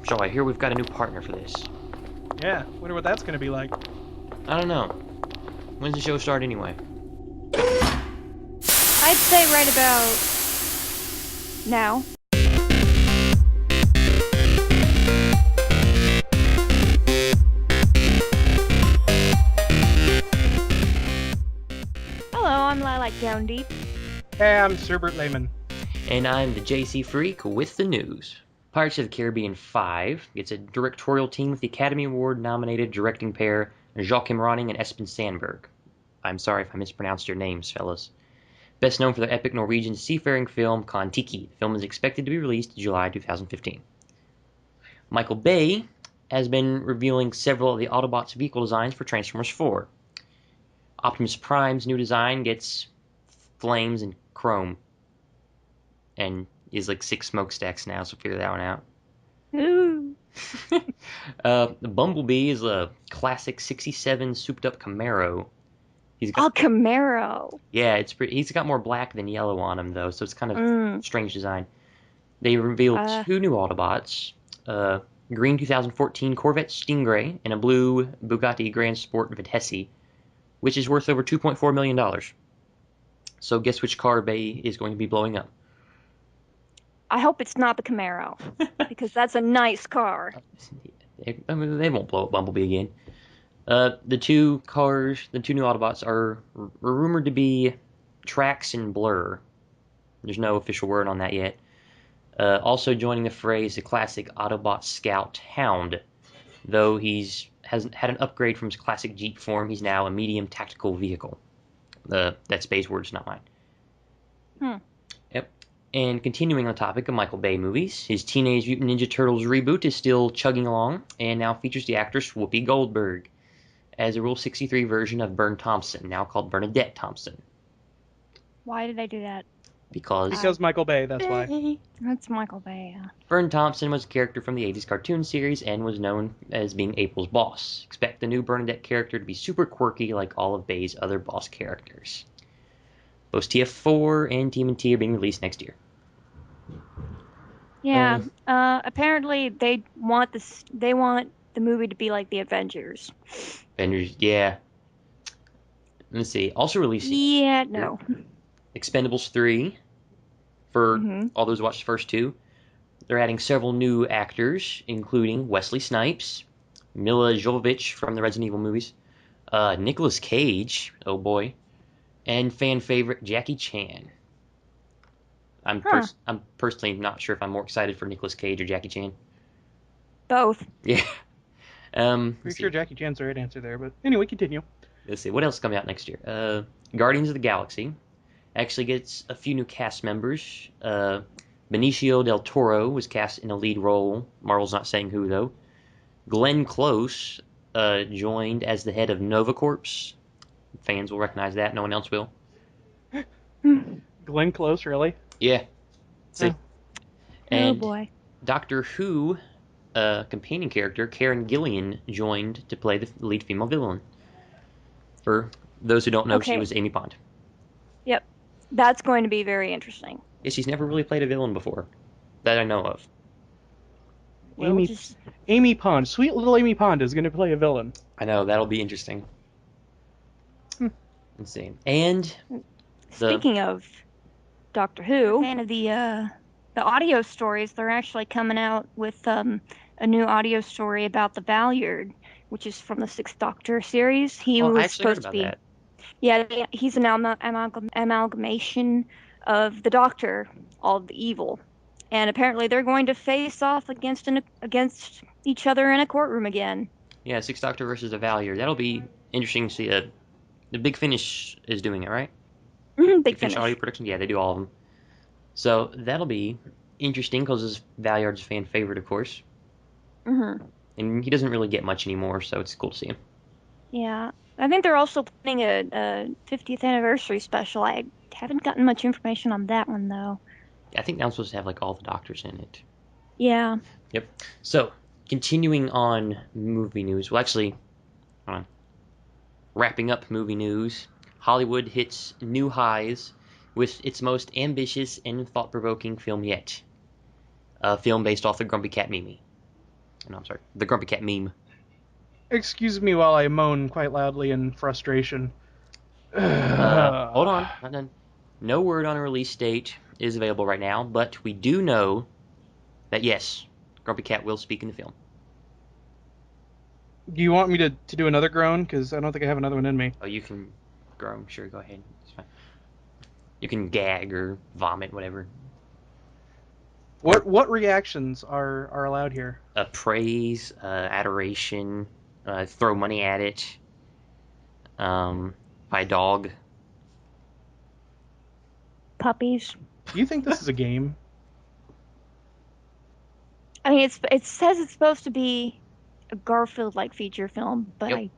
So I hear we've got a new partner for this. Yeah, wonder what that's gonna be like. I don't know. When's the show start anyway? I'd say right about now. Hello, I'm Lilac Down Deep. Hey, I'm Serbert Lehman. And I'm the JC Freak with the news. Pirates of the Caribbean 5 gets a directorial team with the Academy Award nominated directing pair Joachim Ronning and Espen Sandberg. I'm sorry if I mispronounced your names, fellas. Best known for their epic Norwegian seafaring film Kon-Tiki. The film is expected to be released in July 2015. Michael Bay has been revealing several of the Autobots' vehicle designs for Transformers 4. Optimus Prime's new design gets flames and chrome. And is like 6 smokestacks now, so figure that one out. Ooh. The Bumblebee is a classic 67 souped-up Camaro. Camaro. Yeah, it's pretty. He's got more black than yellow on him, though, so it's kind of strange design. They revealed 2 new Autobots. Green 2014 Corvette Stingray and a blue Bugatti Grand Sport Vitesse, which is worth over $2.4 million. So guess which car Bay is going to be blowing up? I hope it's not the Camaro, because that's a nice car. They won't blow up Bumblebee again. The two new Autobots are rumored to be Trax and Blur. There's no official word on that yet. Also joining the fray is the classic Autobot Scout Hound. Though hasn't had an upgrade from his classic Jeep form, he's now a medium tactical vehicle. That's Bay's words, not mine. Yep. And continuing on the topic of Michael Bay movies, his Teenage Mutant Ninja Turtles reboot is still chugging along and now features the actress Whoopi Goldberg as a Rule 63 version of Bern Thompson, now called Bernadette Thompson. Why did I do that? Because Michael Bay, that's why. That's Michael Bay, yeah. Bern Thompson was a character from the 80s cartoon series and was known as being April's boss. Expect the new Bernadette character to be super quirky like all of Bay's other boss characters. Both TF4 and TMNT are being released next year. Yeah, apparently they want the movie to be like the Avengers. Avengers, yeah. Let's see. Also releasing. Yeah, no. Expendables 3 for all those who watched the first 2. They're adding several new actors, including Wesley Snipes, Mila Jovovich from the Resident Evil movies, Nicolas Cage, oh boy, and fan favorite Jackie Chan. I'm personally not sure if I'm more excited for Nicolas Cage or Jackie Chan. Both. Yeah. Pretty sure Jackie Chan's the right answer there, but anyway, continue. Let's see, what else is coming out next year? Guardians of the Galaxy actually gets a few new cast members. Benicio del Toro was cast in a lead role. Marvel's not saying who, though. Glenn Close joined as the head of Nova Corps. Fans will recognize that. No one else will. Glenn Close, really? Yeah. See. And oh boy. Doctor Who companion character Karen Gillian joined to play the lead female villain. For those who don't know, she was Amy Pond. Yep. That's going to be very interesting. Yeah, she's never really played a villain before, that I know of. Well, Amy Pond, sweet little Amy Pond is going to play a villain. I know, that'll be interesting. Let's see. And speaking of Doctor Who, fan of the audio stories, they're actually coming out with a new audio story about the Valyard, which is from the Sixth Doctor series. He was supposed to be. That. Yeah, he's an amalgamation of the Doctor, all of the evil, and apparently they're going to face off against each other in a courtroom again. Yeah, Sixth Doctor versus the Valyard. That'll be interesting to see. The Big Finish is doing it, right? Big Finish audio production. Yeah, they do all of them. So that'll be interesting because Valyard's a fan favorite, of course. And he doesn't really get much anymore, so it's cool to see him. Yeah. I think they're also planning a 50th anniversary special. I haven't gotten much information on that one, though. I think that one's supposed to have, like, all the Doctors in it. Yeah. Yep. So, continuing on movie news. Well, actually, hold on. Wrapping up movie news. Hollywood hits new highs with its most ambitious and thought-provoking film yet. A film based off the Grumpy Cat Mimi. No, I'm sorry. The Grumpy Cat meme. Excuse me while I moan quite loudly in frustration. Hold on. Not done. No word on a release date is available right now, but we do know that, yes, Grumpy Cat will speak in the film. Do you want me to do another groan? Because I don't think I have another one in me. Oh, you can groan. Sure, go ahead. It's fine. You can gag or vomit, whatever. What reactions are allowed here? Praise, adoration, throw money at it, buy a dog. Puppies. Do you think this is a game? I mean, it says it's supposed to be a Garfield-like feature film, but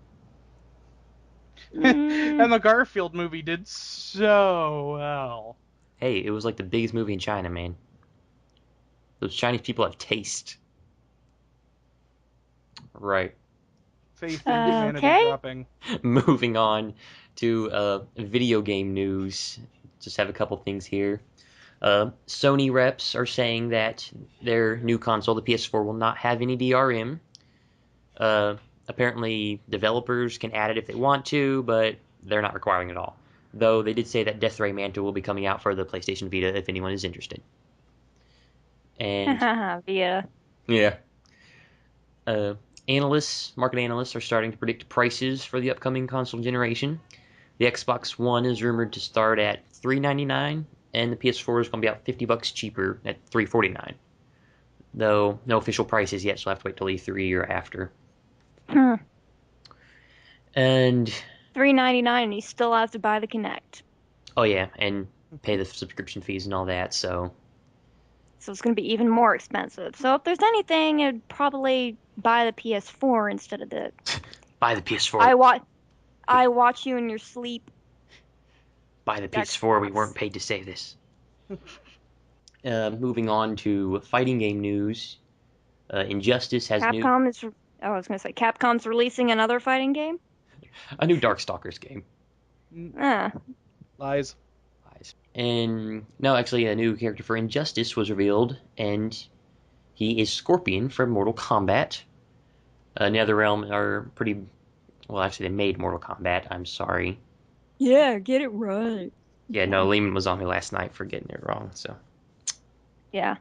Yep. And the Garfield movie did so well. Hey, it was like the biggest movie in China, man. Those Chinese people have taste. Right. Faith in humanity dropping. Moving on to video game news. Just have a couple things here. Sony reps are saying that their new console, the PS4, will not have any DRM. Apparently, developers can add it if they want to, but they're not requiring it at all. Though they did say that Death Ray Mantle will be coming out for the PlayStation Vita if anyone is interested. And Vita. yeah. Market analysts are starting to predict prices for the upcoming console generation. The Xbox One is rumored to start at $399, and the PS4 is going to be out $50 cheaper at $349. Though no official prices yet, so I'll have to wait till E3 or after. And $399, and you still have to buy the Kinect. Oh yeah, and pay the subscription fees and all that. So it's going to be even more expensive. So if there's anything, I'd probably buy the PS4 instead of the. Buy the PS4. I watch you in your sleep. Buy the PS4. We weren't paid to say this. Moving on to fighting game news. Injustice has Capcom's releasing another fighting game? A new Darkstalkers game. Lies. And no, actually, a new character for Injustice was revealed, and he is Scorpion from Mortal Kombat. NetherRealm are pretty. Well, actually, they made Mortal Kombat. I'm sorry. Yeah, get it right. Yeah, no, Lehman was on me last night for getting it wrong, so. Yeah.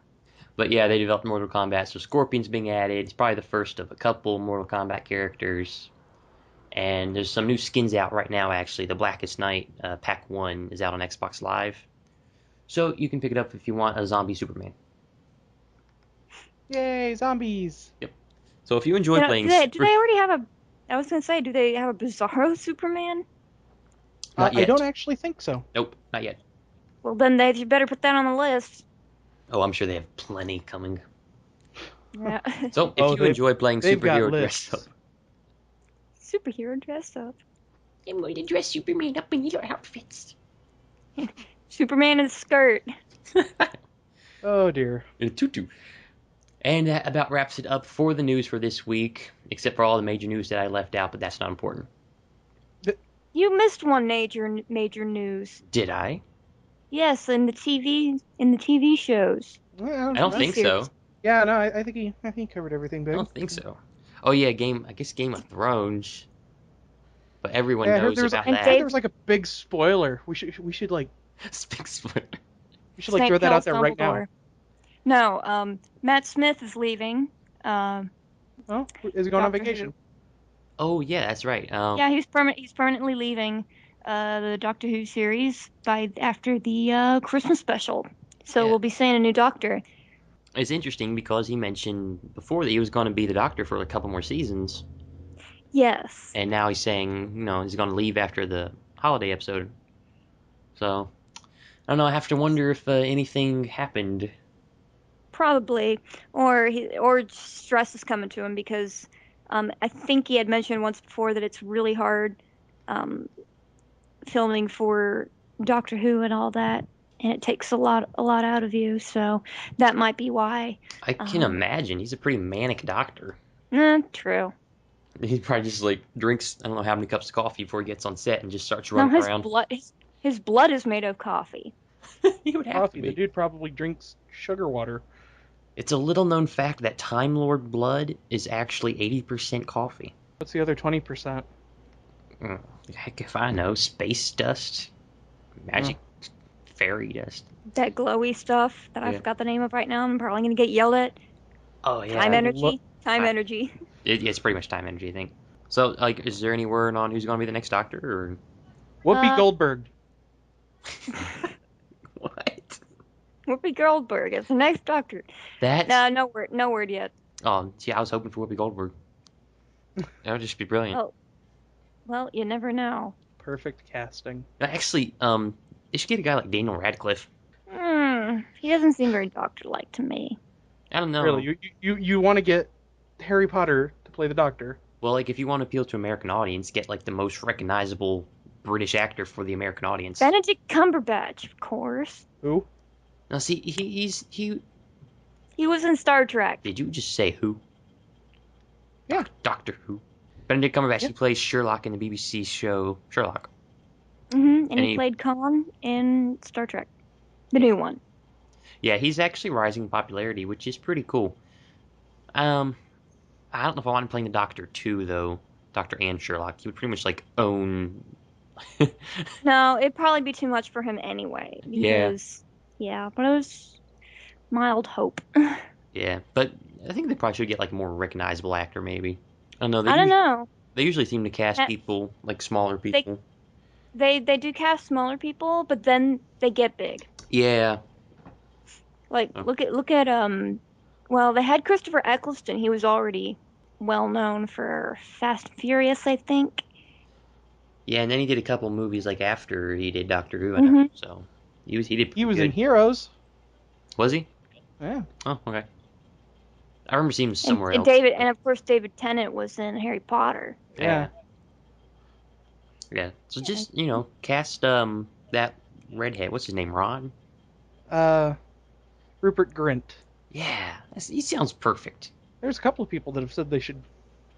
But yeah, they developed Mortal Kombat, so Scorpion's being added. It's probably the first of a couple Mortal Kombat characters. And there's some new skins out right now, actually. The Blackest Night, Pack 1, is out on Xbox Live. So you can pick it up if you want a zombie Superman. Yay, zombies! Yep. So if you enjoy playing... Do they already have a... I was going to say, do they have a Bizarro Superman? Not yet. I don't actually think so. Nope, not yet. Well, then you better put that on the list. Oh, I'm sure they have plenty coming. Yeah. So if you enjoy playing superhero dressed up... Superhero dressed up. I'm going to dress Superman up in your outfits. Superman in a skirt. Oh dear. In a tutu. And that about wraps it up for the news for this week, except for all the major news that I left out, but that's not important. You missed one major news. Did I? Yes, in the TV shows. Well, I don't think so. Yeah, no, I think he covered everything, big. I don't think so. Oh yeah, I guess Game of Thrones. But everyone knows about that. There was like a big spoiler. We should like big spoiler. We should like throw that out there right now. No, Matt Smith is leaving. Oh, is he going on vacation? Oh yeah, that's right. Yeah, he's permanently leaving the Doctor Who series after the Christmas special. So we'll be seeing a new Doctor. It's interesting because he mentioned before that he was going to be the Doctor for a couple more seasons. Yes. And now he's saying, he's going to leave after the holiday episode. So, I don't know. I have to wonder if anything happened. Probably, or stress is coming to him because I think he had mentioned once before that it's really hard filming for Doctor Who and all that, and it takes a lot out of you. So that might be why. I can imagine. He's a pretty manic doctor. True. He probably just drinks I don't know how many cups of coffee before he gets on set and just starts running around. His blood is made of coffee. He would have coffee. to be. The dude probably drinks sugar water. It's a little known fact that Time Lord blood is actually 80% coffee. What's the other 20%? Heck if I know. Space dust, magic fairy dust. That glowy stuff that I Yeah. forgot the name of right now. I'm probably gonna get yelled at. Oh yeah. Time energy. Time I- energy. It's pretty much time energy, I think. So, like, is there any word on who's going to be the next Doctor, or Whoopi Uh, Goldberg. what? Whoopi Goldberg is the next Doctor. That's No word yet. oh, see, I was hoping for Whoopi Goldberg. That would just be brilliant. Oh, well, you never know. Perfect casting. Actually, they should get a guy like Daniel Radcliffe. He doesn't seem very Doctor-like to me. I don't know. Really, you want to get Harry Potter to play the Doctor? Well, like, if you want to appeal to American audience, get like the most recognizable British actor for the American audience. Benedict Cumberbatch, of course. Who? Now, see, he. He was in Star Trek. Did you just say who? Yeah. Doctor Who. Benedict Cumberbatch. Yeah. He plays Sherlock in the BBC show Sherlock. And And he he- played Khan in Star Trek, the new one. Yeah, he's actually rising in popularity, which is pretty cool. I don't know if I want him playing the Doctor too, though. Doctor and Sherlock. He would pretty much like own. No, it'd probably be too much for him anyway. Yeah. Because, yeah, but it was mild hope. Yeah, but I think they probably should get like a more recognizable actor, maybe. I don't know. I don't know. They usually seem to cast That- people like smaller people. They do cast smaller people, but then they get big. Yeah. Like Oh. look at well, they had Christopher Eccleston. He was already well known for Fast and Furious, I think. Yeah, and then he did a couple movies like after he did Doctor Who, and Mhm. so he did pretty He was good. in Heroes. Was he? Yeah. Oh, okay. I remember seeing him somewhere And else. David, and of course David Tennant was in Harry Potter. Yeah. Yeah. So just cast that redhead. What's his name? Ron. Rupert Grint. Yeah, he sounds perfect. There's a couple of people that have said they should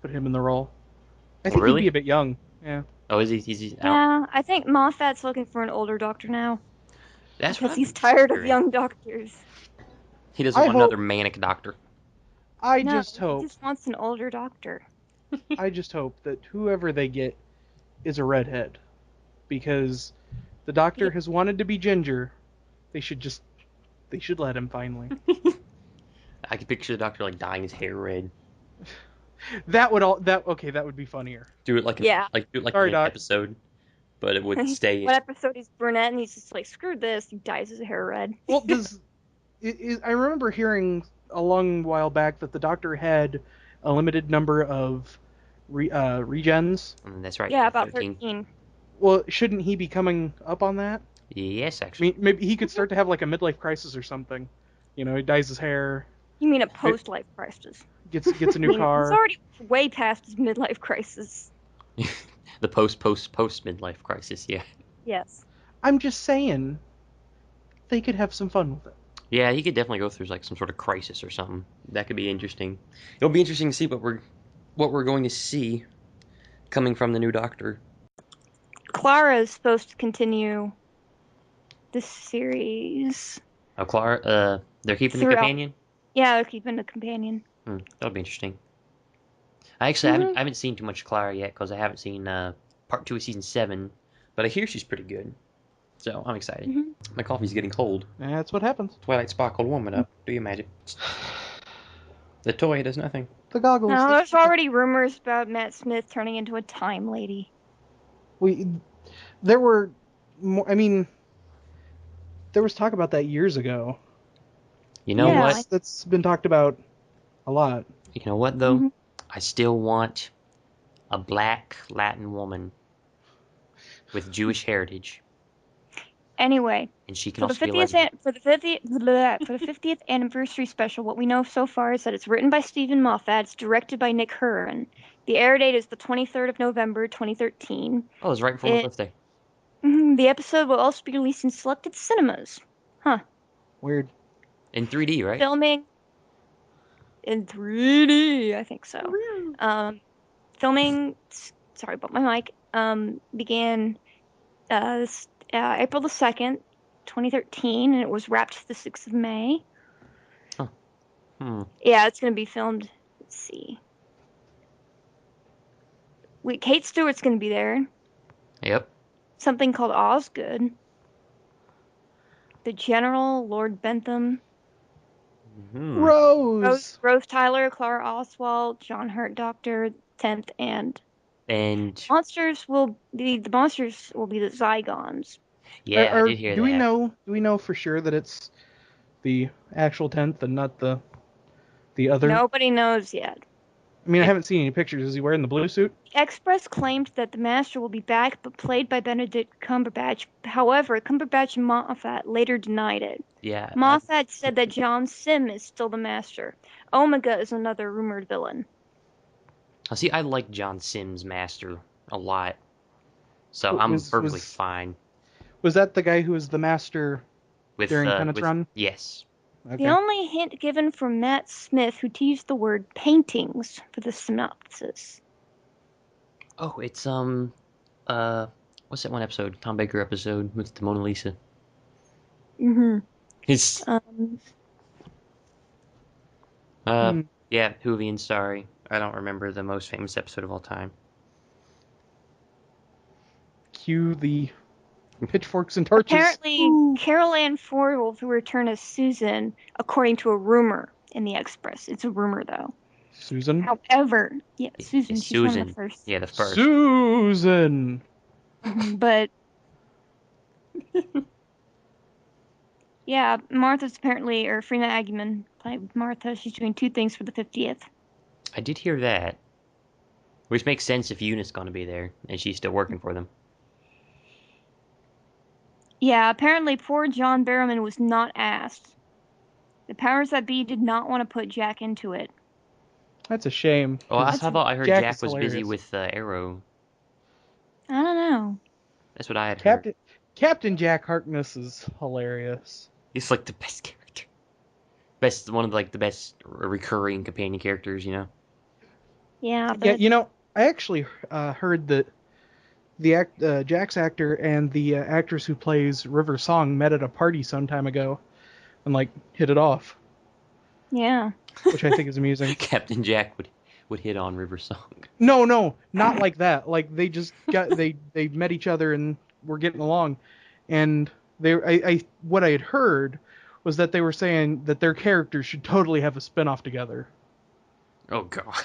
put him in the role. I Oh, think really? he'd be a bit young. Yeah. Oh, is he? I don't- Yeah, I think Moffat's looking for an older Doctor now That's what because I've he's been tired of hearing. young doctors. He doesn't I want hope- another manic doctor. I No, just he hope. just wants an older Doctor. I just hope that whoever they get is a redhead, because the Doctor Yeah. has wanted to be ginger. They should let him finally. I can picture the doctor like dyeing his hair red. That would be funnier. Do it like Yeah. do it like Sorry, in an Doc. episode, but it would stay. What episode he's brunette and he's just like, screw this. He dyes his hair red. Well, I remember hearing a long while back that the Doctor had a limited number of regens. That's right. Yeah, about 13. 13. Well, shouldn't he be coming up on that? Yes, I actually. mean, maybe he could start to have like a midlife crisis or something. He dyes his hair, You mean a post-life crisis? gets a I new mean, car. he's already way past his midlife crisis. The post midlife crisis. Yeah. Yes. I'm just saying, they could have some fun with it. Yeah, he could definitely go through like some sort of crisis or something. That could be interesting. It'll be interesting to see what we're going to see coming from the new Doctor. Clara is supposed to continue this series. Oh, Clara. They're keeping the Throughout. companion. Yeah, they're keeping the companion. That'll be interesting. I actually haven't seen too much Clara yet because I haven't seen part 2 of season 7, but I hear she's pretty good. So I'm excited. Mhm. My coffee's getting cold. That's what happens. Twilight Sparkle warm it up. Do your magic. The toy does nothing. The goggles. No, there's already rumors about Matt Smith turning into a time lady. There were more. I mean, there was talk about that years ago. You know Yeah, what? That's been talked about a lot. You know what though? Mhm. I still want a black Latin woman with Jewish heritage, Anyway, and she can for the also be a 50th lesbian. for the 50th anniversary special, what we know so far is that it's written by Stephen Moffat, it's directed by Nick Curran. The air date is the 23rd of November, 2013. Oh, it was right before my It- birthday. The episode will also be released in selected cinemas. Weird. In 3D, right? Filming in 3D, I think so. Filming, sorry about my mic, began April the 2nd, 2013, and it was wrapped the 6th of May. Huh. Yeah, it's going to be filmed. Let's see. Kate Stewart's going to be there. Yep. Something called Osgood. The General, Lord Bentham. Rose. Rose Tyler, Clara Oswald, John Hurt Doctor, 10th, and And the monsters will be the Zygons. yeah, I did hear Do that. we know for sure that it's the actual 10th and not the other? Nobody knows yet. I mean, I haven't seen any pictures. Is he wearing the blue suit? Express claimed that the Master will be back, but played by Benedict Cumberbatch. However, Cumberbatch and Moffat later denied it. Yeah. Moffat said that John Sim is still the Master. Omega is another rumored villain. See, I like John Sims' Master a lot, so I'm perfectly fine Was that the guy who was the Master with during Tennant's run? Yes. Okay. The only hint given from Matt Smith, who teased the word paintings for the synopsis. Oh, it's what's that one episode? Tom Baker episode with the Mona Lisa. Mm-hmm. It's yeah, Whovian. Sorry, I don't remember the most famous episode of all time. Cue the pitchforks and torches. Apparently, Carol Ann Ford will return as Susan, according to a rumor in the Express. It's a rumor, though. Susan. However, yeah, Susan. It's She's one of Susan. the first. Yeah, the first. Susan. But yeah, Martha's apparently, or Freema Agyeman played Martha. She's doing two things for the 50th. I did hear that, which makes sense if Eunice's going to be there and she's still working for them. Yeah, apparently poor John Barrowman was not asked. The powers that be did not want to put Jack into it. That's a shame. Oh, I thought I heard Jack was busy with Arrow. I don't know. That's what I had heard. Captain Jack Harkness is hilarious. He's like the best character. One of the best recurring companion characters, you know? Yeah, Yeah, you know, I actually heard that the Jack's actor and the actress who plays River Song met at a party some time ago and hit it off. Yeah. Which I think is amusing. Captain Jack would hit on River Song. No, not like that. Like they just got they met each other and were getting along, and what I had heard was that they were saying that their characters should totally have a spin-off together. Oh god.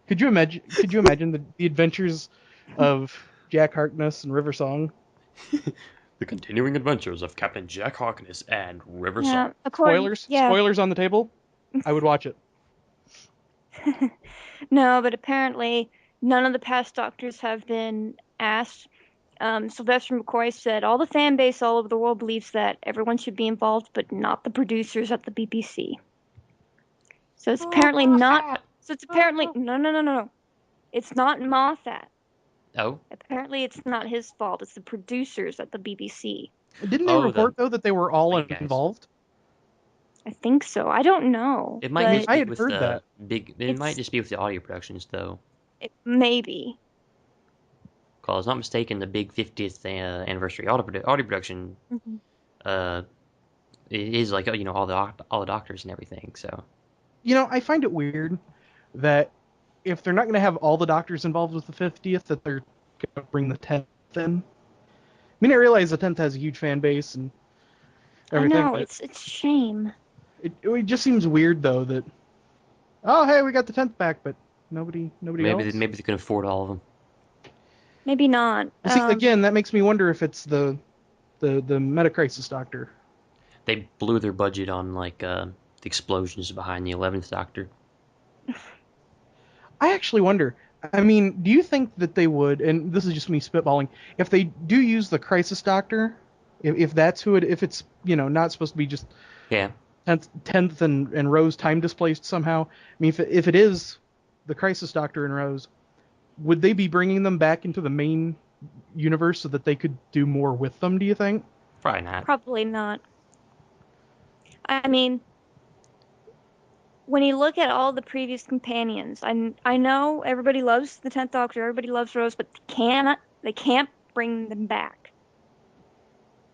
Could you imagine the adventures of Jack Harkness and River Song? The continuing adventures of Captain Jack Harkness and River Song. Spoilers on the table. I would watch it. No, but apparently none of the past Doctors have been asked. Sylvester McCoy said, all the fan base all over the world believes that everyone should be involved, but not the producers at the BBC. So it's apparently not... So it's apparently... No. It's not Moffat. Oh? Apparently it's not his fault. It's the producers at the BBC. Didn't they report, though, that they were all involved? I think so. I don't know. It might just I be had with heard the that. It might just be with the audio productions, though. Maybe. Because I was not mistaken, the big 50th anniversary audio production, it is like, you know, all the doctors and everything. So, you know, I find it weird that if they're not going to have all the doctors involved with the 50th, that they're going to bring the 10th in. I mean, I realize the 10th has a huge fan base and everything. I know, it's a shame. It just seems weird, though, that, oh, hey, we got the 10th back, but nobody else? Maybe they can afford all of them. Maybe not. See, again, that makes me wonder if it's the Meta-Crisis Doctor. They blew their budget on, the explosions behind the 11th Doctor. I actually wonder. I mean, do you think that they would, and this is just me spitballing, if they do use the Crisis Doctor, if that's who if it's, you know, not supposed to be just 10th and Rose time displaced somehow, I mean, if it is the Crisis Doctor and Rose, would they be bringing them back into the main universe so that they could do more with them, do you think? Probably not. Probably not. I mean, when you look at all the previous companions, I know everybody loves the 10th Doctor, everybody loves Rose, but they can't bring them back.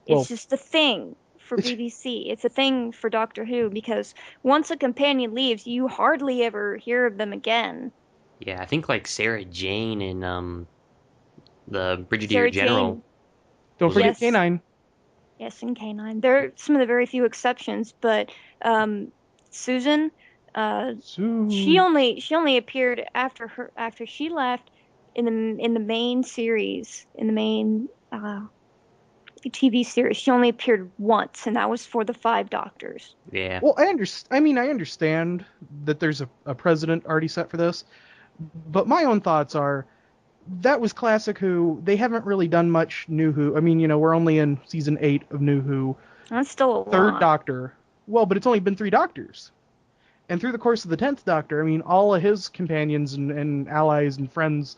It's just a thing for BBC. It's a thing for Doctor Who because once a companion leaves, you hardly ever hear of them again. Yeah, I think like Sarah Jane and the Brigadier Sarah General. Jane. Don't forget K9. Yes, and K9. They're some of the very few exceptions, but Susan, she only appeared after she left in the main series, in the main TV series. She only appeared once, and that was for the 5 Doctors. Yeah. Well, I understand that there's a precedent already set for this, but my own thoughts are that was classic Who. They haven't really done much New Who. I mean, we're only in season 8 of New Who. That's still a Third lot. Doctor. Well, but it's only been 3 Doctors. And through the course of the 10th Doctor, I mean, all of his companions and allies and friends,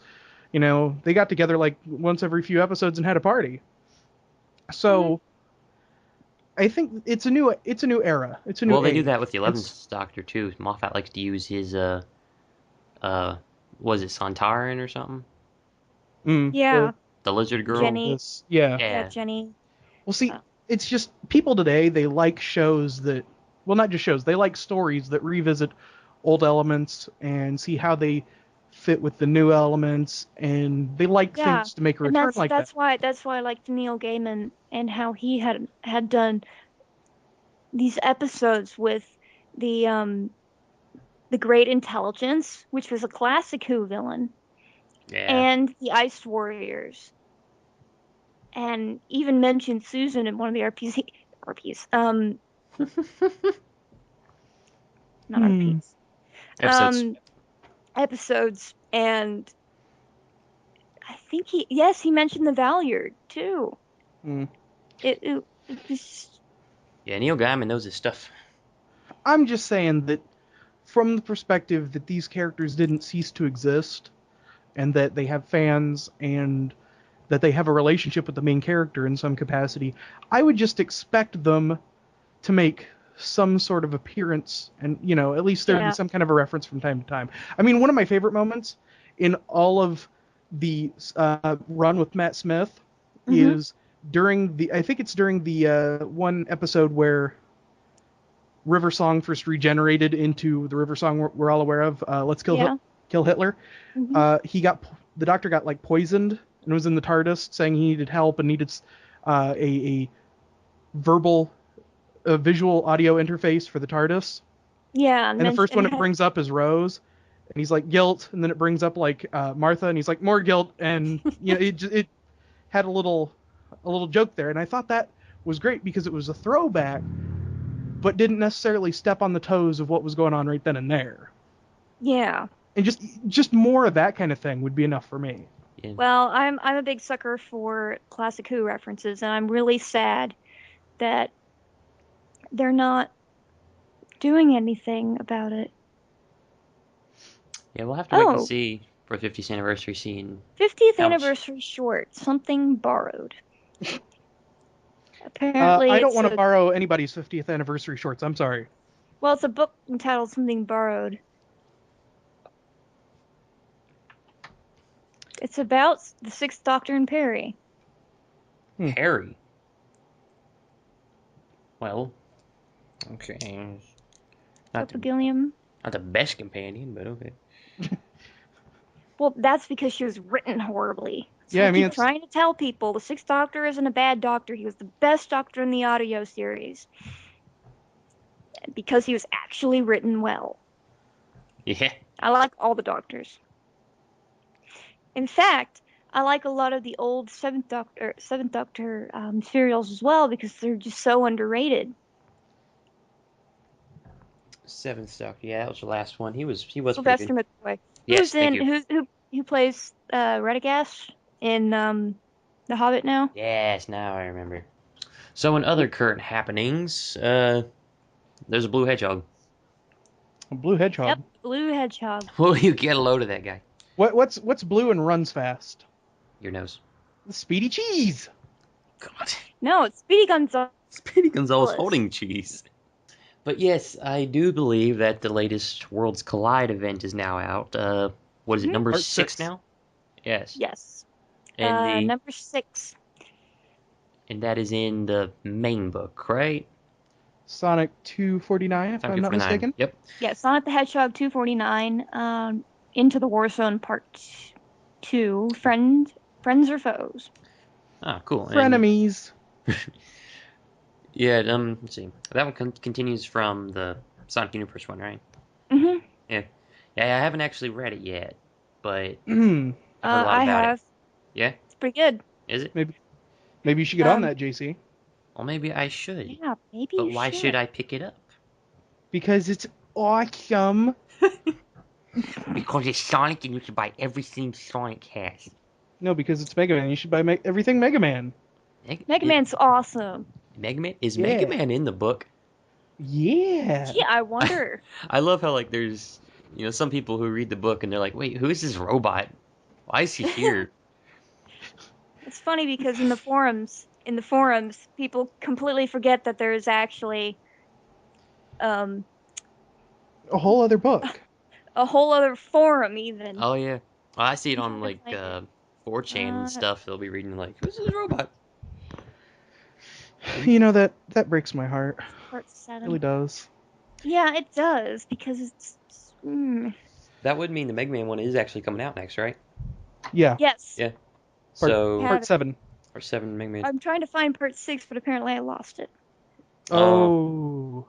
they got together like once every few episodes and had a party. So I think it's a new era. It's a new Well, they age. do that with the 11th Doctor too. Moffat likes to use his was it Sontaran or something? Yeah. The lizard girl. Jenny. Yeah, Jenny. Well, see, it's just people today, they like shows that, well, not just shows, they like stories that revisit old elements and see how they fit with the new elements, and they like things to make a return like that. That's why I liked Neil Gaiman and how he had done these episodes with the Great Intelligence, which was a classic Who villain, and the Ice Warriors, and even mentioned Susan in one of the RPs. Not RPs. Episodes, and I think he mentioned the Valyard too. It was... Yeah, Neil Gaiman knows his stuff. I'm just saying that from the perspective that these characters didn't cease to exist, and that they have fans, and that they have a relationship with the main character in some capacity, I would just expect them to make some sort of appearance, and at least there would be some kind of a reference from time to time. I mean, one of my favorite moments in all of the run with Matt Smith is during the one episode where River Song first regenerated into the River Song we're all aware of. Let's kill Hitler. The Doctor got like poisoned and was in the TARDIS saying he needed help and needed a visual audio interface for the TARDIS. Yeah, and the first one it brings up is Rose, and he's like guilt, and then it brings up like Martha, and he's like more guilt, and it had a little joke there, and I thought that was great because it was a throwback, but didn't necessarily step on the toes of what was going on right then and there. Yeah. And just more of that kind of thing would be enough for me. Yeah. Well, I'm a big sucker for classic Who references, and I'm really sad that they're not doing anything about it. Yeah, we'll have to wait and see for 50th anniversary scene. 50th anniversary short, something borrowed. Apparently, I don't want to borrow anybody's 50th anniversary shorts. I'm sorry. Well, it's a book entitled Something Borrowed. It's about the 6th Doctor and Perry. Perry? Well, okay. Not the best companion, but okay. Well, that's because she was written horribly. So yeah, I keep trying to tell people the 6th Doctor isn't a bad Doctor. He was the best Doctor in the audio series. Because he was actually written well. Yeah. I like all the Doctors. In fact, I like a lot of the old 7th Doctor serials as well because they're just so underrated. 7th Doctor, yeah, that was the last one. He was Sylvester McCoy. Yes, thank you. Who plays Radagast in The Hobbit now? Yes, now I remember. So in other current happenings, there's a blue hedgehog. A blue hedgehog? Yep, blue hedgehog. Will you get a load of that guy? What's blue and runs fast? Your nose. Speedy Cheese! God. No, it's Speedy Gonzales. Speedy Gonzales holding cheese. But yes, I do believe that the latest Worlds Collide event is now out. What is it, number 6 now? Yes. Yes. And number 6. And that is in the main book, right? Sonic 249, if I'm not mistaken. Yep. Yeah, Sonic the Hedgehog 249, Into the Warzone Part 2, Friends or Foes? Ah, cool. Frenemies. Yeah, let's see. That one continues from the Sonic Universe one, right? Mm-hmm. Yeah. Yeah, I haven't actually read it yet, but Mm. I've heard a lot I about have. it. Yeah? It's pretty good. Is it? Maybe you should get on that, JC. Well, maybe I should. Yeah, maybe But you why should. should I pick it up? Because it's awesome. Because it's Sonic and you should buy everything Sonic has. No, because it's Mega Man. You should buy everything Mega Man. Mega Man's awesome. Mega Man? Is Yeah. Mega Man in the book? Yeah. Gee, I wonder. I love how, like, there's, some people who read the book and they're like, wait, who is this robot? Why is he here? It's funny because in the forums, people completely forget that there is actually A whole other book. a whole other forum even. Oh, yeah. Well, I see it on, I'm like, trying to 4chan and stuff. They'll be reading, like, who's this robot? That breaks my heart. Part 7. It really does. Yeah, it does because it's. That would mean the Mega Man one is actually coming out next, right? Yeah. Yes. Yeah. Part 7. Part 7 Mega Man. I'm trying to find part 6, but apparently I lost it. Oh.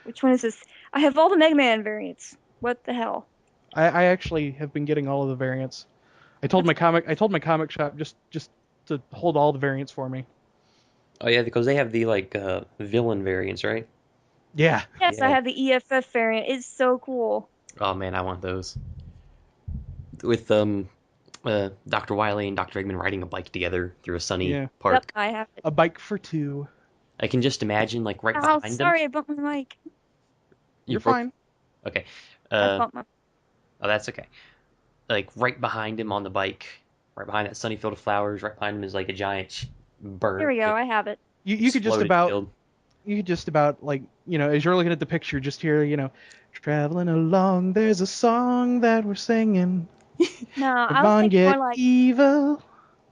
Which one is this? I have all the Mega Man variants. What the hell? I actually have been getting all of the variants. I told my comic shop just to hold all the variants for me. Oh yeah, because they have the villain variants, right? Yeah. Yes, Yeah. I have the EFF variant. It's so cool. Oh man, I want those. With Dr. Wily and Dr. Eggman riding a bike together through a sunny park. Yep, I have it. A bike for two. I can just imagine right behind them. Sorry, I bumped my mic. You're fine. Okay. I bumped my. Oh, that's okay. Like right behind him on the bike, right behind that sunny field of flowers, right behind him is like a giant bird. Here we go. I have it. You could just about as you're looking at the picture, just hear traveling along. There's a song that we're singing. No, Come I was on, thinking get more like evil.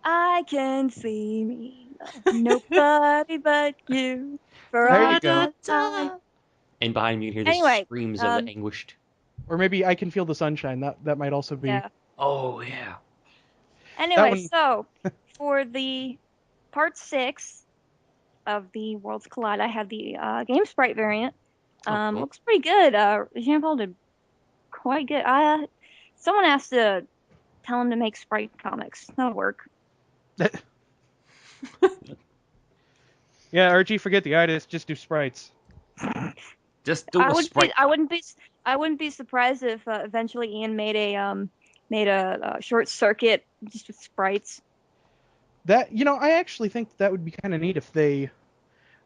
I can see me, nobody but you. For There all you go. time. And behind you, you hear the screams of the anguished. Or maybe I Can Feel the Sunshine. That might also be. Yeah. Oh yeah. Anyway, so for the part 6 of the Worlds Collide, I have the Game Sprite variant. Cool. Looks pretty good. Jean-Paul did quite good. Someone has to tell him to make Sprite comics. That'll work. Yeah, Archie, forget the artist. Just do sprites. Just do a sprite. I wouldn't be surprised if eventually Ian made a short circuit just with sprites. That I actually think that would be kind of neat if they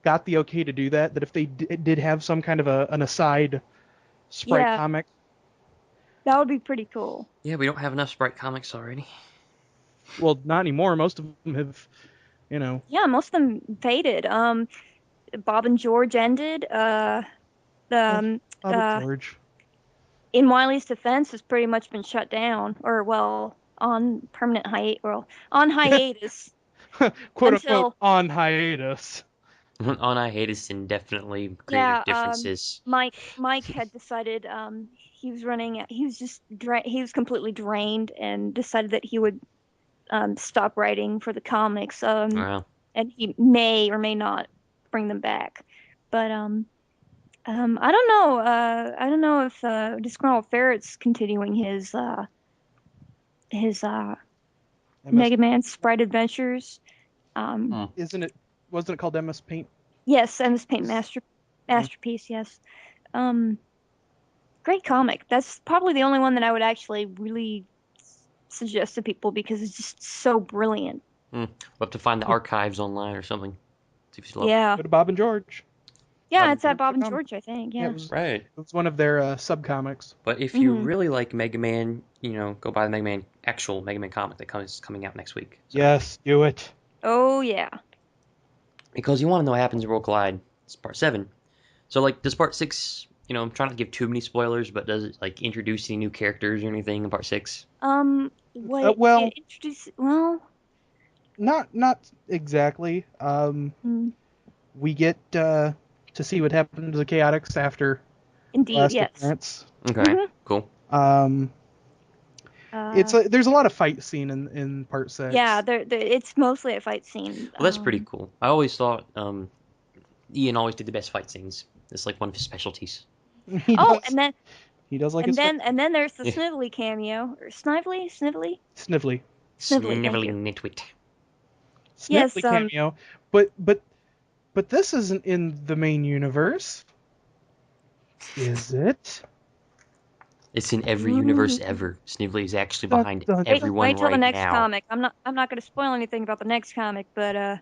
got the okay to do that. That if they did have some kind of an aside sprite comic. That would be pretty cool. Yeah, we don't have enough Sprite comics already. Well, not anymore. Most of them have, Yeah, most of them faded. Bob and George ended. Bob and George. In Wily's defense, has pretty much been shut down, or on permanent on hiatus. Quote unquote on hiatus. On hiatus indefinitely. Creative differences. Mike had decided he was completely drained and decided that he would stop writing for the comics. Wow. And he may or may not bring them back. But I don't know. I don't know if Disgruntled Ferret's continuing his Mega Man Sprite Adventures. Wasn't it called MS Paint? Yes, MS Paint Masterpiece. Yes. Great comic. That's probably the only one that I would actually really suggest to people because it's just so brilliant. We'll have to find the archives online or something. See if you Yeah. Go to Bob and George. Yeah, it's at Bob and George, I think. Yeah. Right. It was one of their sub-comics. But if you really like Mega Man, go buy the actual Mega Man comic that coming out next week. So. Yes, do it. Oh, yeah. Because you want to know what happens in World Collide. It's part 7. So, does part 6, I'm trying not to give too many spoilers, but does it, introduce any new characters or anything in part 6? not exactly. We get to see what happened to the Chaotix after Indeed, last yes. appearance. Okay, cool. There's a lot of fight scene in part 6. Yeah, it's mostly a fight scene. Well, that's pretty cool. I always thought Ian always did the best fight scenes. It's like one of his specialties. He does, and then he does like and his then there's the Yeah. Snively cameo, or Snively. Snively. Snively, thank you. Nitwit. Snively Yes, cameo, but this isn't in the main universe, is it? It's in every universe ever. Snively is actually behind Dun, dun, everyone Wait till right the next now. comic. I'm not going to spoil anything about the next comic, but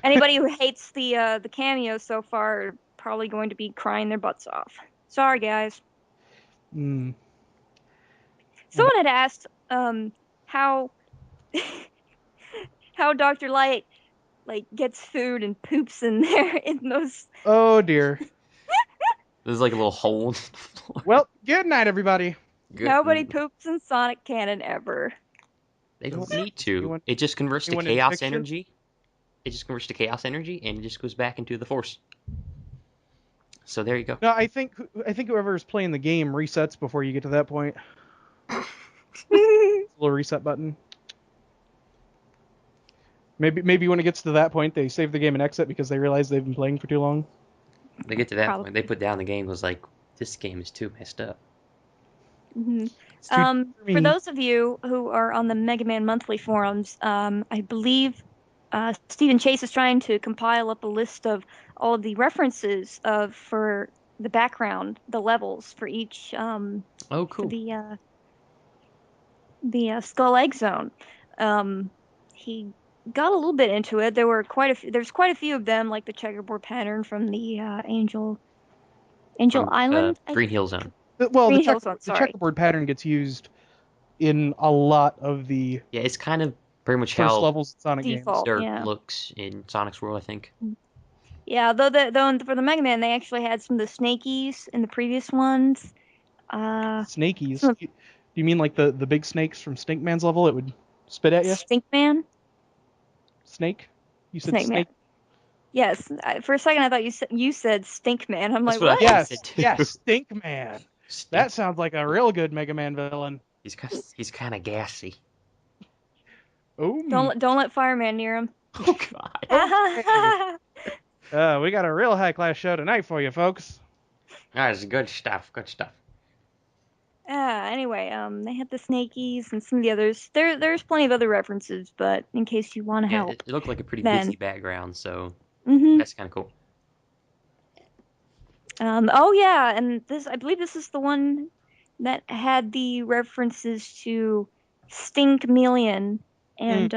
anybody who hates the cameo so far are probably going to be crying their butts off. Sorry, guys. Mm. Someone had asked how how Dr. Light like gets food and poops in there in those. Oh dear. There's like a little hole in the floor. Well, good night, everybody. Nobody poops in Sonic canon ever. They don't need to. Anyone- It just converts to anyone in chaos fiction? energy. It just converts to chaos energy, and it just goes back into the Force. So there you go. No, I think whoever is playing the game resets before you get to that point. Little reset button. Maybe when it gets to that point, they save the game and exit because they realize they've been playing for too long. They get to that Probably. point. They put down the game. Was like, this game is too messed up. It's too For those of you who are on the Mega Man Monthly forums, I believe Stephen Chase is trying to compile up a list of all of the references for the background, the levels for each Oh, for cool. the Skull Egg Zone. He got a little bit into it. There were there's quite a few of them, like the checkerboard pattern from the Angel From Island. Green Hill Zone. Well, Green Hill Zone, the sorry. checkerboard pattern gets used in a lot of the Yeah, it's kind of pretty much first how levels of Sonic games. Default, Dirt yeah. looks in Sonic's world, I think. Yeah, though for the Mega Man, they actually had some of the snakies in the previous ones. Snakies. Some Do you mean like the big snakes from Snake Man's level? It would spit at you. Stink Man, Snake. You said Snake Man. snake. Yes, for a second I thought you said Stink Man. I'm That's like, what what? I Yes, said too. yes, Stink Man. That sounds like a real good Mega Man villain. He's kind of gassy. Oh. Don't let Fireman near him. Oh God. Okay. We got a real high class show tonight for you, folks. That's good stuff. Good stuff. Anyway, they had the snakies and some of the others. There's plenty of other references, but in case you want to Yeah, help, it looked like a pretty then. busy background, so Mhm. that's kind of cool. Oh yeah, and I believe this is the one that had the references to Stink Chameleon and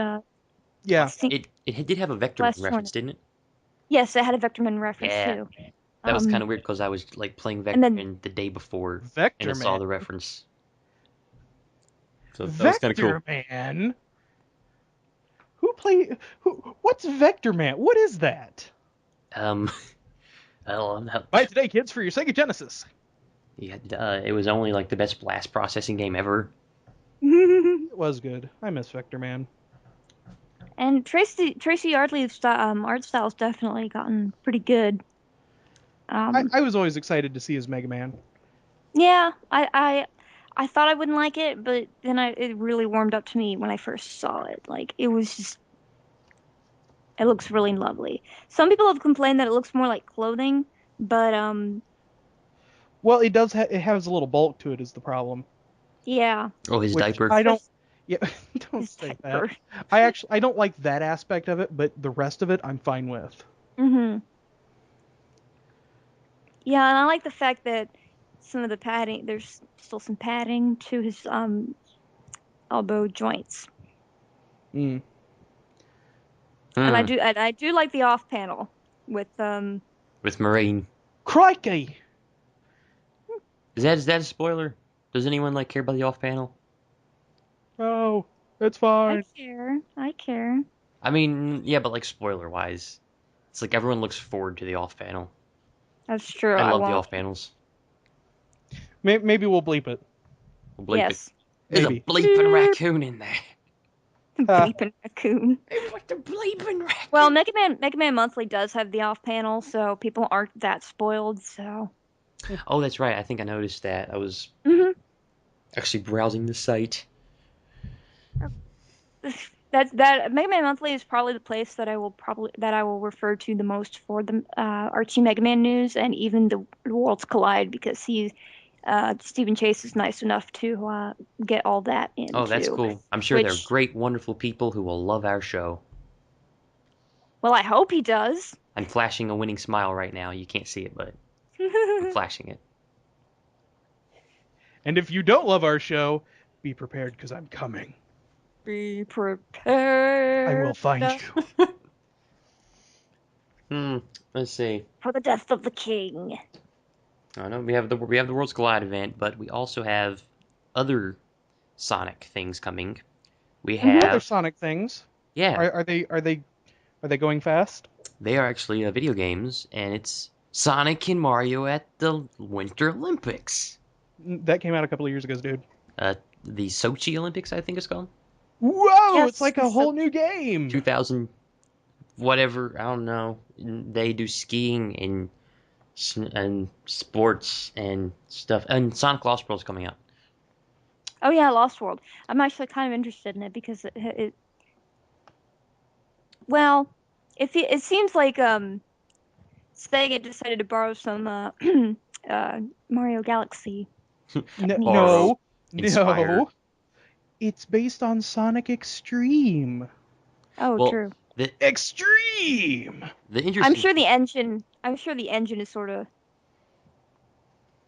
Yeah. It did have a Vectorman Last reference, didn't it? Yes, it had a Vectorman reference Yeah. too. That was kind of weird because I was like playing and then- Vectorman the day before, Vectorman. and I saw the reference. So that was kind of cool. Vectorman. What's Vectorman? What is that? Well, I'm not. Buy it today, kids, for your Sega Genesis. Yeah, it was only like the best blast processing game ever. It was good. I miss Vectorman. And Tracy Yardley's art style's definitely gotten pretty good. I was always excited to see his Mega Man. Yeah, I thought I wouldn't like it, but then it really warmed up to me when I first saw it. Like it looks really lovely. Some people have complained that it looks more like clothing, but Well, it does. It has a little bulk to it. Is the problem? Yeah. Oh, his diaper. I don't. Yeah, don't His say diaper. that. I don't like that aspect of it, but the rest of it I'm fine with. Mhm. Yeah, and I like the fact that some of the padding, there's still some padding to his elbow joints. Mm. And I do like the off panel with Marine. Crikey! Is that a spoiler? Does anyone like care about the off panel? Oh, it's fine. I care. I mean, yeah, but like spoiler wise, it's like everyone looks forward to the off panel. That's true. I love the won't. off panels. Maybe we'll bleep it. We'll bleep Yes. it. There's Maybe. a bleeping raccoon in there. Bleeping raccoon. It was like the bleeping raccoon. Well, Mega Man Monthly does have the off panel, so people aren't that spoiled. So. Oh, that's right. I think I noticed that. I was actually browsing the site. That Mega Man Monthly is probably the place that I will refer to the most for the Archie Mega Man news, and even the Worlds Collide, because Stephen Chase is nice enough to get all that in Oh, that's too. cool. I'm sure they're great, wonderful people who will love our show. Well, I hope he does. I'm flashing a winning smile right now. You can't see it, but I'm flashing it. And if you don't love our show, be prepared, because I'm coming. Be prepared. I will find you. Let's see. For the death of the king. I know we have the Worlds Collide event, but we also have other Sonic things coming. We have other Sonic things. Yeah. Are they going fast? They are actually video games, and it's Sonic and Mario at the Winter Olympics. That came out a couple of years ago, dude. The Sochi Olympics, I think it's called. Whoa! Yes, it's like a whole new game. 2000, whatever, I don't know. They do skiing and sports and stuff. And Sonic Lost World's coming out. Oh yeah, Lost World. I'm actually kind of interested in it because it seems like Sega decided to borrow some Mario Galaxy. No. It's based on Sonic Extreme. Oh, true. Extreme. I'm sure the engine is sort of.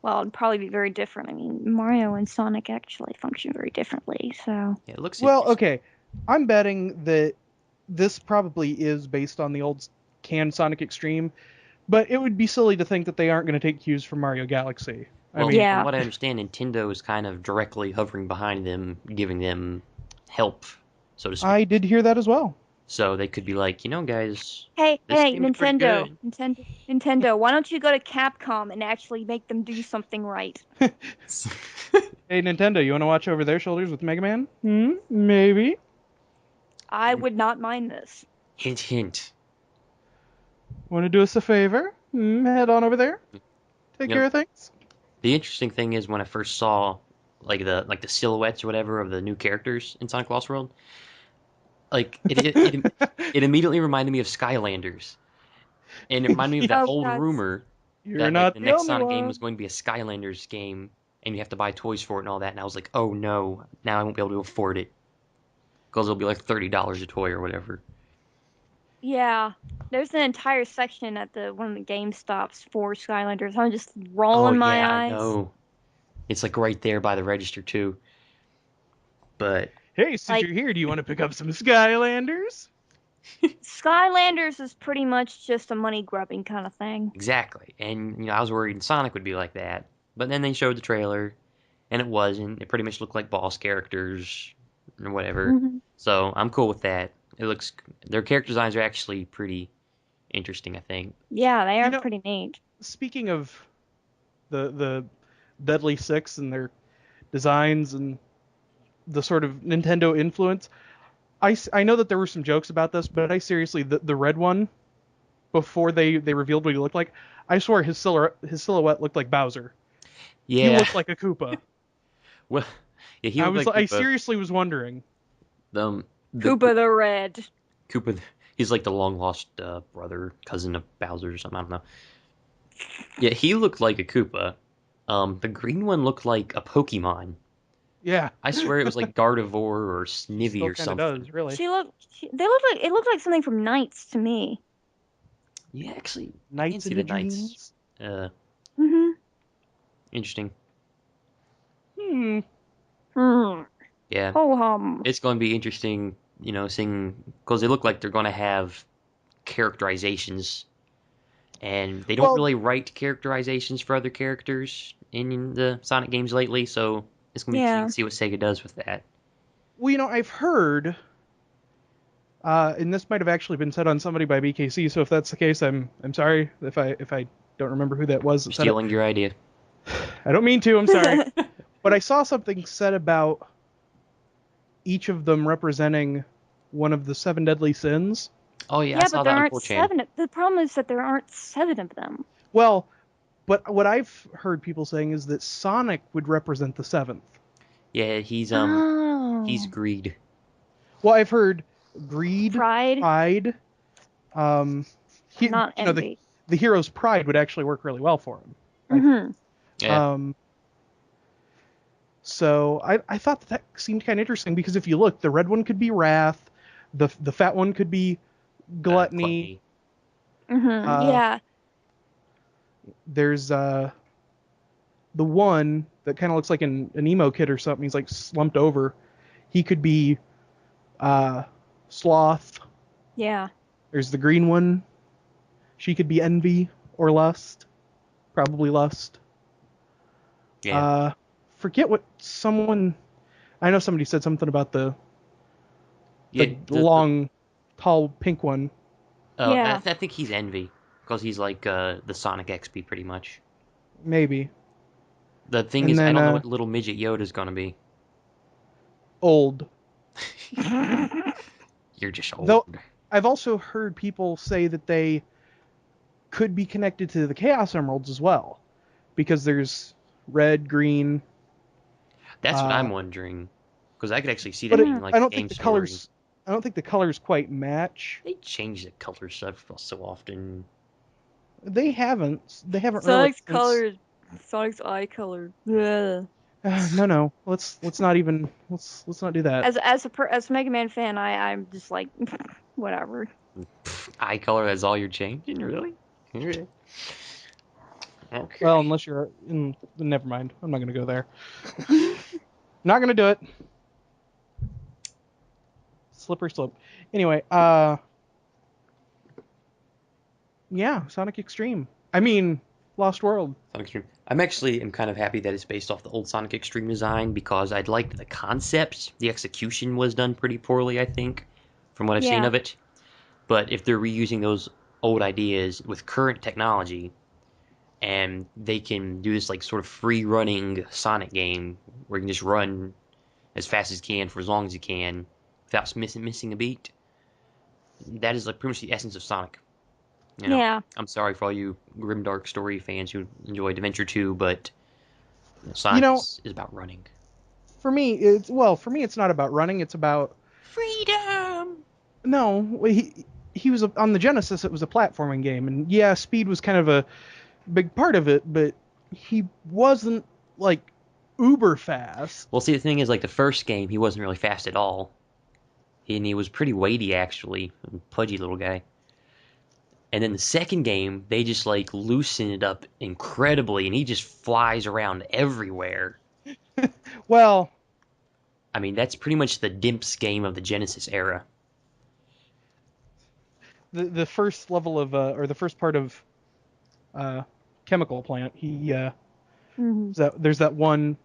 Well, it'd probably be very different. I mean, Mario and Sonic actually function very differently, so. Yeah, it looks. Well, okay. I'm betting that this probably is based on the old canned Sonic Extreme, but it would be silly to think that they aren't going to take cues from Mario Galaxy. Well, from what I understand, Nintendo is kind of directly hovering behind them, giving them help, so to speak. I did hear that as well. So they could be like, guys. Hey, Nintendo, why don't you go to Capcom and actually make them do something right? Hey, Nintendo, you want to watch over their shoulders with Mega Man? Maybe. I would not mind this. Hint, hint. Want to do us a favor? Head on over there. Take care of things. The interesting thing is when I first saw like the silhouettes or whatever of the new characters in Sonic Lost World, like it immediately reminded me of Skylanders, and it reminded me of that old rumor that the next Sonic game was going to be a Skylanders game, and you have to buy toys for it and all that. And I was like, oh no, now I won't be able to afford it because it'll be like $30 a toy or whatever. Yeah, there's an entire section at one of the GameStops for Skylanders. I'm just rolling my eyes. I know. It's like right there by the register too. But hey, since you're here, do you want to pick up some Skylanders? Skylanders is pretty much just a money grubbing kind of thing. Exactly, and I was worried Sonic would be like that, but then they showed the trailer, and it wasn't. It pretty much looked like boss characters or whatever. Mm-hmm. So I'm cool with that. Their character designs are actually pretty interesting, I think. Yeah, they are pretty neat. Speaking of the Deadly Six and their designs and the sort of Nintendo influence, I know that there were some jokes about this, but I seriously, the red one, before they revealed what he looked like, I swear his silhouette looked like Bowser. Yeah. He looked like a Koopa. Well, yeah, he looked like Koopa. I seriously was wondering. Koopa the Red. Koopa, he's like the long lost brother, cousin of Bowser or something. I don't know. Yeah, he looked like a Koopa. The green one looked like a Pokemon. Yeah. I swear it was like Gardevoir or Snivy or something. Does, really. It looked like something from Knights to me. Yeah, actually, Knights see the Knights. Interesting. Yeah. It's going to be interesting, seeing, because they look like they're going to have characterizations, and they don't really write characterizations for other characters in the Sonic games lately, so it's going to be interesting to see what Sega does with that. Well, I've heard, and this might have actually been said on somebody by BKC, so if that's the case, I'm sorry if I don't remember who that was. Stealing your idea. I don't mean to, I'm sorry. But I saw something said about each of them representing one of the 7 deadly sins. Oh yeah, I Yeah, saw but that there on aren't 4chan. 7. The problem is that there aren't 7 of them. Well, but what I've heard people saying is that Sonic would represent the 7th. Yeah, he's Oh. greed. Well, I've heard greed, Pride. pride. Not envy. The hero's pride would actually work really well for him. Mm-hmm. Yeah. So I thought that seemed kind of interesting because if you look, the red one could be wrath, the fat one could be gluttony. Mm-hmm. Yeah. There's the one that kind of looks like an emo kid or something. He's like slumped over. He could be sloth. Yeah. There's the green one. She could be envy or lust. Probably lust. Yeah. Forget what someone. I know somebody said something about the long, tall pink one. Oh, Yeah. I think he's envy because he's like the Sonic XP pretty much. Maybe. The thing And is, I then, don't know what little midget Yoda's gonna be. Old. You're just old. Though I've also heard people say that they could be connected to the Chaos Emeralds as well, because there's red, green. That's what I'm wondering, because I could actually see that But being like I a don't game think the story. colors. I don't think the colors quite match. They change the color stuff so often. They haven't. They haven't Sonic's really. color. Sonic's eye color. Yeah. No. Let's not even. Let's not do that. As a Mega Man fan, I'm just like, whatever. Eye color, that's all you're changing, really? Really? Okay. Well, unless you're in. Never mind. I'm not gonna go there. Not gonna do it. Slippery slope. Anyway, yeah, Sonic Extreme. I mean, Lost World. Sonic Extreme. I'm kind of happy that it's based off the old Sonic Extreme design because I'd liked the concept. The execution was done pretty poorly, I think, from what I've seen of it. But if they're reusing those old ideas with current technology, and they can do this like sort of free running Sonic game where you can just run as fast as you can for as long as you can without missing a beat, that is like pretty much the essence of Sonic. You know, Yeah. I'm sorry for all you grimdark story fans who enjoyed Adventure 2, but Sonic is about running. For me, it's not about running. It's about freedom. No, he was on the Genesis. It was a platforming game, and yeah, speed was kind of a big part of it, but he wasn't like uber fast. Well, see, the thing is, like the first game, he wasn't really fast at all. He was pretty weighty, actually, pudgy little guy. And then the second game, they just like loosen it up incredibly, and he just flies around everywhere. Well, I mean, that's pretty much the Dimps game of the Genesis era. The first level of or the first part of Chemical Plant, there's that one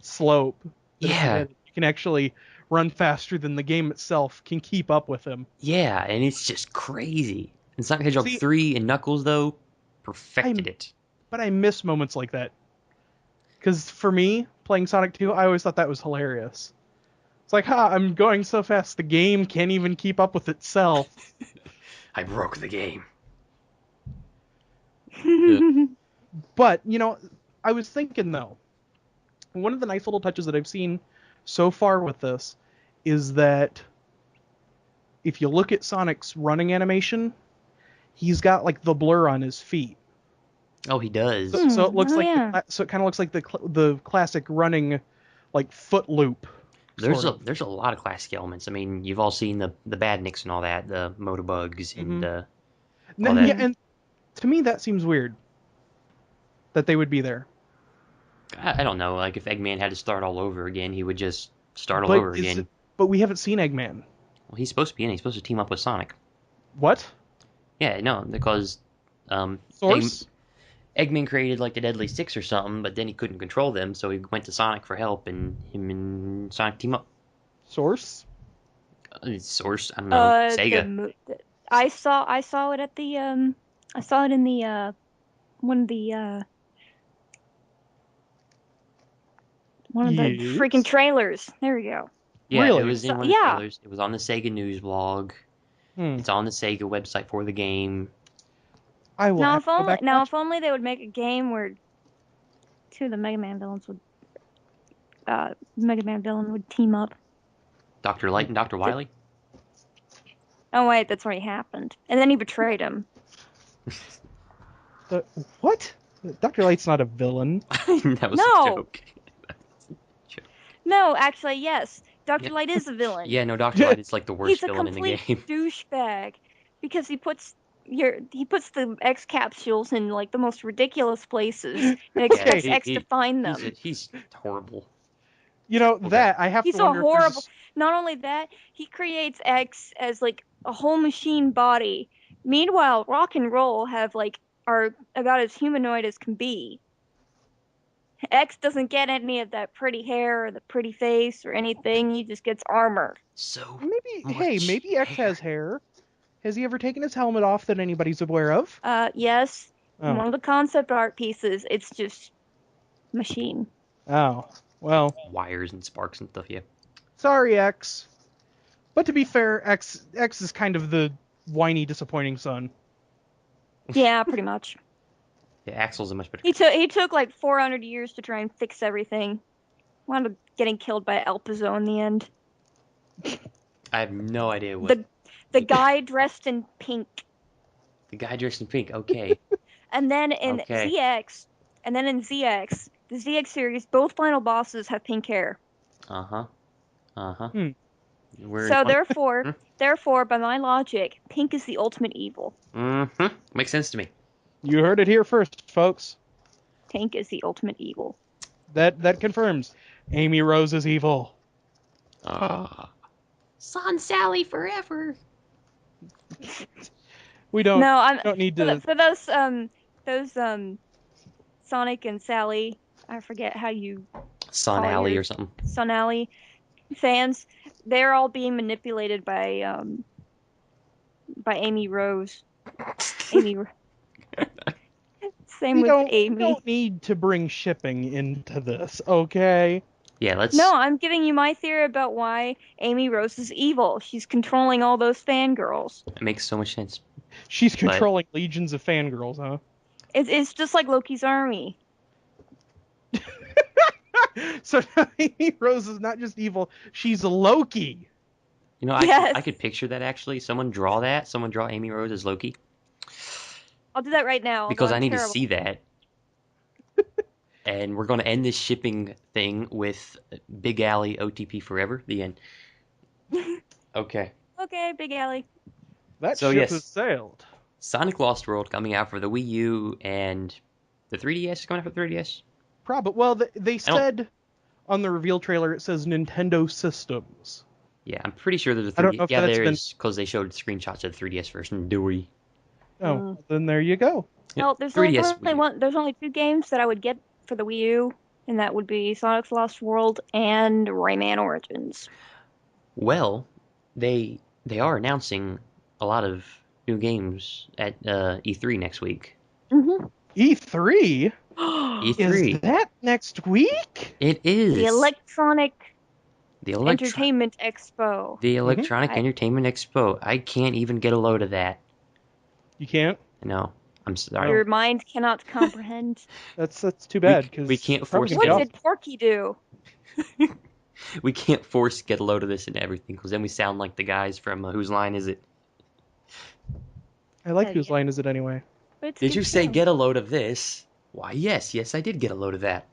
slope that you can actually run faster than the game itself can keep up with him. Yeah, and it's just crazy. And Sonic Hedgehog 3 and Knuckles, though, perfected it. But I miss moments like that. Because for me, playing Sonic 2, I always thought that was hilarious. It's like, I'm going so fast, the game can't even keep up with itself. I broke the game. But, I was thinking, though, one of the nice little touches that I've seen so far with this is that if you look at Sonic's running animation, he's got like the blur on his feet. Oh, he does. So it looks so it kind of looks like the classic running like foot loop. There's a lot of classic elements. I mean, you've all seen the badniks and all that, the motobugs and all that. Yeah, and to me that seems weird that they would be there. I don't know. Like if Eggman had to start all over again, he would just start all over again. But we haven't seen Eggman. Well, he's supposed to be in it. He's supposed to team up with Sonic. What? Yeah, no, because Source? Eggman created like the Deadly Six or something, but then he couldn't control them, so he went to Sonic for help, and him and Sonic team up. Source? Source? I don't know. Sega. I saw it at the I saw it in the one of the freaking trailers. There we go. Yeah, Really? it was in one of the trailers. It was on the Sega News blog. It's on the Sega website for the game. I will have to go back. Now, if only they would make a game where two of the Mega Man villains would team up. Dr. Light and Dr. Wily? Oh wait, that's what happened. And then he betrayed him. What? Dr. Light's not a villain. That was a joke. No, actually, yes. Dr. Light is a villain. Yeah, no, Dr. Light is like the worst villain in the game. He's a complete douchebag because he puts the X capsules in like the most ridiculous places and expects X to find them. He's horrible. You know, I have to wonder. He's horrible. Not only that, he creates X as like a whole machine body. Meanwhile, Rock and Roll are about as humanoid as can be. X doesn't get any of that pretty hair or the pretty face or anything. He just gets armor. So maybe X has hair. Has he ever taken his helmet off that anybody's aware of? Yes. Oh. One of the concept art pieces, it's just machine. Oh, well. Wires and sparks and stuff, yeah. Sorry, X. But to be fair, X is kind of the whiny, disappointing son. Yeah, pretty much. Yeah, Axel's a much better. He took like 400 years to try and fix everything. Wound up getting killed by Elpizo in the end. I have no idea what. The guy dressed in pink. The guy dressed in pink, okay. And then in ZX, the ZX series, both final bosses have pink hair. So therefore, by my logic, pink is the ultimate evil. Makes sense to me. You heard it here first, folks. Pink is the ultimate evil. That confirms. Amy Rose is evil. Son Sally forever. We don't. No, I don't need to. For those Sonic and Sally, I forget how you. Son Alley or something. Son Alley fans, they're all being manipulated by Amy Rose. Same with Amy. We don't need to bring shipping into this, okay? Yeah, let's. No, I'm giving you my theory about why Amy Rose is evil. She's controlling all those fangirls. It makes so much sense. She's controlling legions of fangirls, huh? It's just like Loki's army. So Amy Rose is not just evil; she's a Loki. You know, I could picture that actually. Someone draw that. Someone draw Amy Rose as Loki. I'll do that right now. Because I need to see that. And we're going to end this shipping thing with Big Alley OTP forever. The end. Okay. Okay, Big Alley. That ship has sailed. Sonic Lost World coming out for the Wii U and the 3DS is coming out for the 3DS? Probably. Well, they said on the reveal trailer it says Nintendo Systems. Yeah, I'm pretty sure there's a 3DS. I don't know if that's there's because they showed screenshots of the 3DS version. Dewey. Oh, then there you go. Well, there's only two games that I would get for the Wii U, and that would be Sonic Lost World and Rayman Origins. Well, they are announcing a lot of new games at E3 next week. Mm-hmm. E3? E3. Is that next week? It is. The Electronic Entertainment Expo. The Electronic Entertainment Expo. I can't even get a load of that. You can't? No. I'm sorry. Your mind cannot comprehend. That's too bad because we can't force. What did Porky do? We can't force get a load of this and everything because then we sound like the guys from Whose Line Is It? I like Whose Line Is It anyway. Did you say get a load of this? Why, yes, I did get a load of that.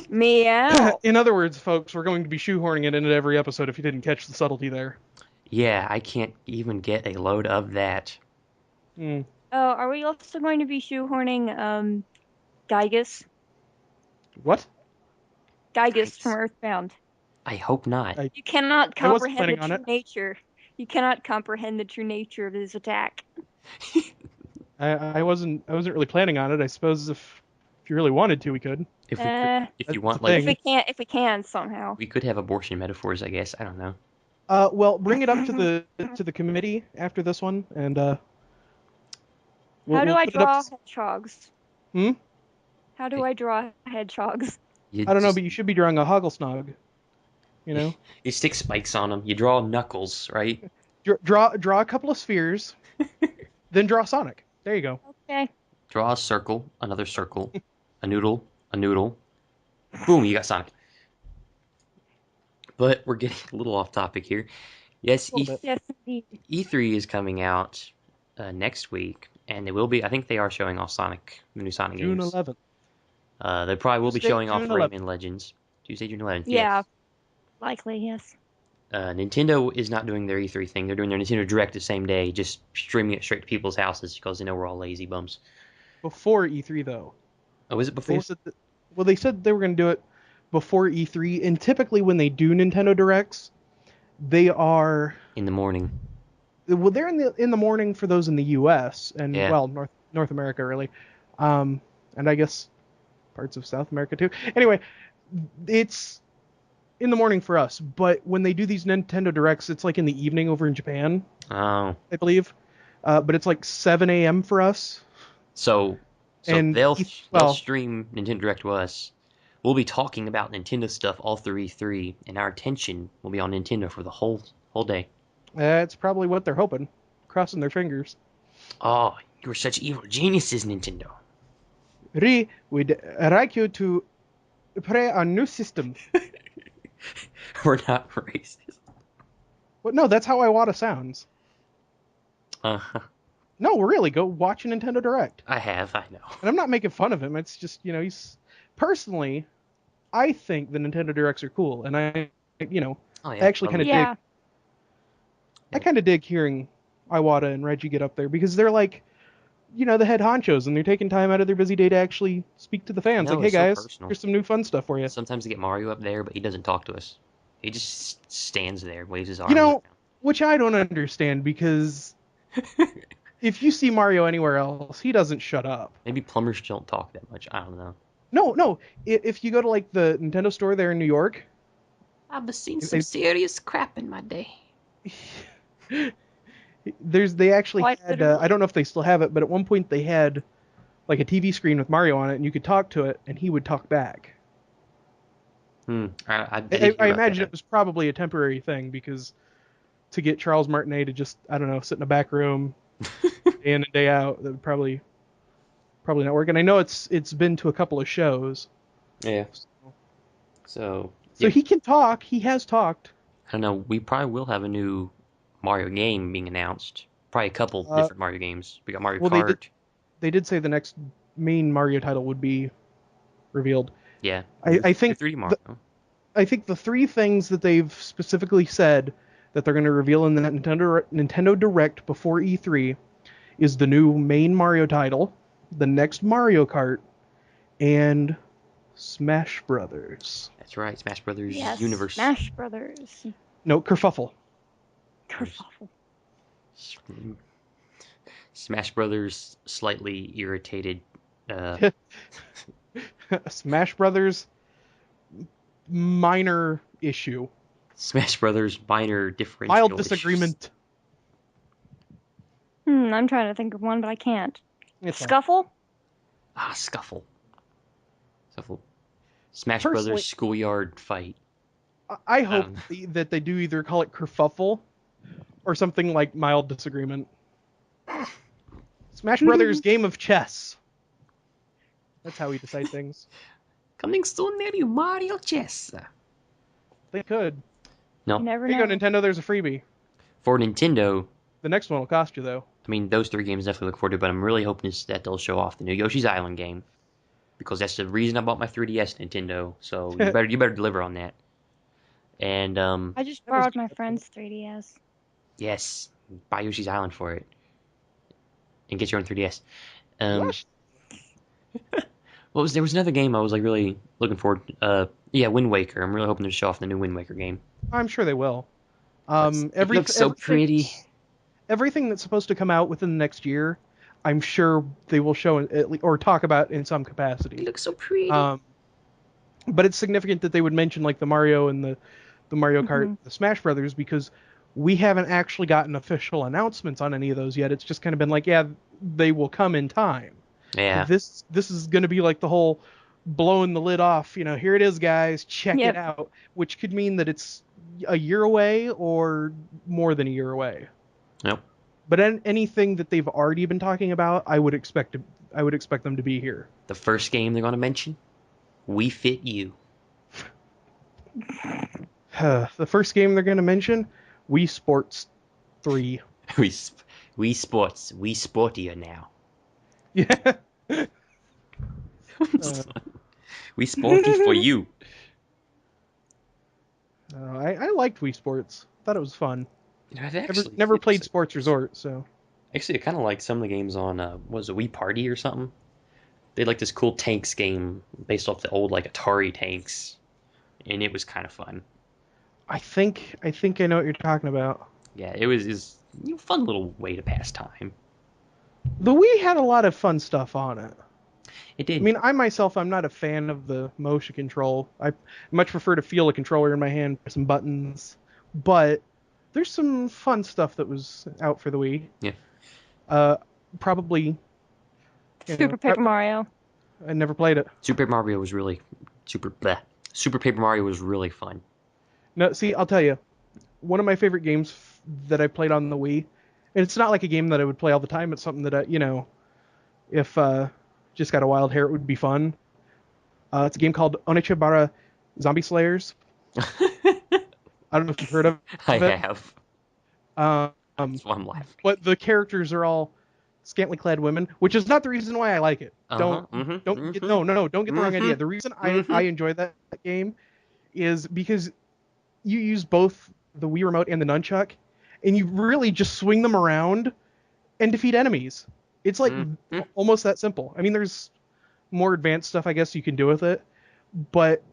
Meow. In other words, folks, we're going to be shoehorning it into every episode if you didn't catch the subtlety there. Yeah, I can't even get a load of that. Oh, are we also going to be shoehorning Gygus? What? Gygus from Earthbound. I hope not. You cannot comprehend the true nature. You cannot comprehend the true nature of his attack. I wasn't really planning on it. I suppose if you really wanted to, we could. If you want, like, if we can somehow. We could have abortion metaphors, I guess. I don't know. Well, bring it up to the committee after this one, and how do I draw hedgehogs? How do I draw hedgehogs? I don't know, but you should be drawing a Hogglesnog. you know. You stick spikes on them. You draw Knuckles, right? Draw a couple of spheres, then draw Sonic. There you go. Okay. Draw a circle, another circle, a noodle, a noodle. Boom, you got Sonic. But we're getting a little off topic here. Yes, Yes, indeed. E3 is coming out next week, and they will be. I think they are showing off Sonic, the new Sonic June games. 11th. They probably will be showing off June 11th. Rayman Legends. Tuesday, June 11th. Yeah, Yes. likely, yes. Nintendo is not doing their E3 thing. They're doing their Nintendo Direct the same day, just streaming it straight to people's houses because they know we're all lazy bums. Before E3, though. Oh, is it before? They said they were going to do it before E3, and typically when they do Nintendo Directs, they are in the morning. Well, they're in the morning for those in the U.S. and Yeah. North America really, and I guess parts of South America too. Anyway, it's in the morning for us, but when they do these Nintendo Directs, it's like in the evening over in Japan. Oh. I believe, but it's like 7 a.m. for us. So and they'll stream Nintendo Direct to us. We'll be talking about Nintendo stuff all through E3, and our attention will be on Nintendo for the whole day. That's probably what they're hoping, crossing their fingers. Oh, you're such evil geniuses, Nintendo. We'd like you to play a new system. We're not racist. Well, no, that's how Iwata sounds. Uh-huh. No, really, go watch a Nintendo Direct. I know. And I'm not making fun of him. It's just, he's... Personally, I think the Nintendo Directs are cool, and I actually kind of dig... I kind of dig hearing Iwata and Reggie get up there, because they're like, the head honchos, and they're taking time out of their busy day to actually speak to the fans. Like, hey guys, here's some new fun stuff for you. Sometimes they get Mario up there, but he doesn't talk to us. He just stands there, waves his arms. Which I don't understand, because if you see Mario anywhere else, he doesn't shut up. Maybe plumbers don't talk that much. I don't know. No. If you go to like the Nintendo store there in New York, I've seen some serious crap in my day. They actually had, I don't know if they still have it, but at one point they had like a TV screen with Mario on it, and you could talk to it, and he would talk back. I imagine it was probably a temporary thing, because to get Charles Martinet to just, I don't know, sit in a back room day in and day out, that would probably not work. And I know it's been to a couple of shows. Yeah. So he can talk. He has talked. I don't know. We probably will have a new Mario game being announced. Probably a couple different Mario games. We got Mario Kart. They did say the next main Mario title would be revealed. Yeah. I think 3D Mario. I think the three things that they've specifically said that they're going to reveal in the Nintendo Direct before E3 is the new main Mario title, the next Mario Kart, and Smash Brothers. That's right, Smash Brothers Universe. Smash Brothers. No, Kerfuffle. Smash Brothers slightly irritated. Smash Brothers minor issue. Smash Brothers minor differential mild disagreement. I'm trying to think of one, but I can't. Scuffle? Scuffle. Smash Brothers schoolyard fight. I hope that they do either call it kerfuffle or something like mild disagreement. Smash Brothers game of chess. That's how we decide things. Coming soon, maybe Mario Chess. They could. No. You never know. There you go, Nintendo, there's a freebie. For Nintendo. The next one will cost you, though. I mean, those three games definitely look forward to, but I'm really hoping that they'll show off the new Yoshi's Island game. Because that's the reason I bought my 3DS, Nintendo. So you better deliver on that. And I just borrowed my friend's 3DS. Yes, buy Yoshi's Island for it, and get your own 3DS. There was another game I was like really looking forward to. Wind Waker. I'm really hoping to show off the new Wind Waker game. I'm sure they will. It looks so pretty. Everything that's supposed to come out within the next year, I'm sure they will show or talk about in some capacity. It looks so pretty. But it's significant that they would mention like the Mario and the Mario Kart, the Smash Brothers, because we haven't actually gotten official announcements on any of those yet. It's just kind of been like, yeah, they will come in time. Yeah. This is going to be like the whole blowing the lid off. Here it is, guys. Check it out. Which could mean that it's a year away or more than a year away. Yep. But anything that they've already been talking about, I would expect them to be here. The first game they're going to mention, We Fit You. The first game they're going to mention, Wii Sports 3. Wii Sports. We sportier now. Yeah. We sporty for you. I liked Wii Sports. Thought it was fun. I've never played Sports Resort, so. Actually, I kind of like some of the games on, was it Wii Party or something? They had like this cool tanks game based off the old like Atari tanks, and it was kind of fun. I think I know what you're talking about. Yeah, it was a fun little way to pass time. The Wii had a lot of fun stuff on it. It did. I mean, I'm not a fan of the motion control. I much prefer to feel a controller in my hand, press some buttons. But there's some fun stuff that was out for the Wii. Yeah. Probably Super Paper Mario. I never played it. Super Paper Mario was really fun. No, see, I'll tell you. One of my favorite games that I played on the Wii, and it's not like a game that I would play all the time. It's something that if just got a wild hair, it would be fun. It's a game called Onichibara Zombie Slayers. I don't know if you've heard of it. I have. That's why I'm laughing. But the characters are all scantily clad women, which is not the reason why I like it. Don't get the wrong idea. The reason I enjoy that game is because you use both the Wii Remote and the nunchuck, and you really just swing them around and defeat enemies. It's like almost that simple. I mean, there's more advanced stuff I guess you can do with it, but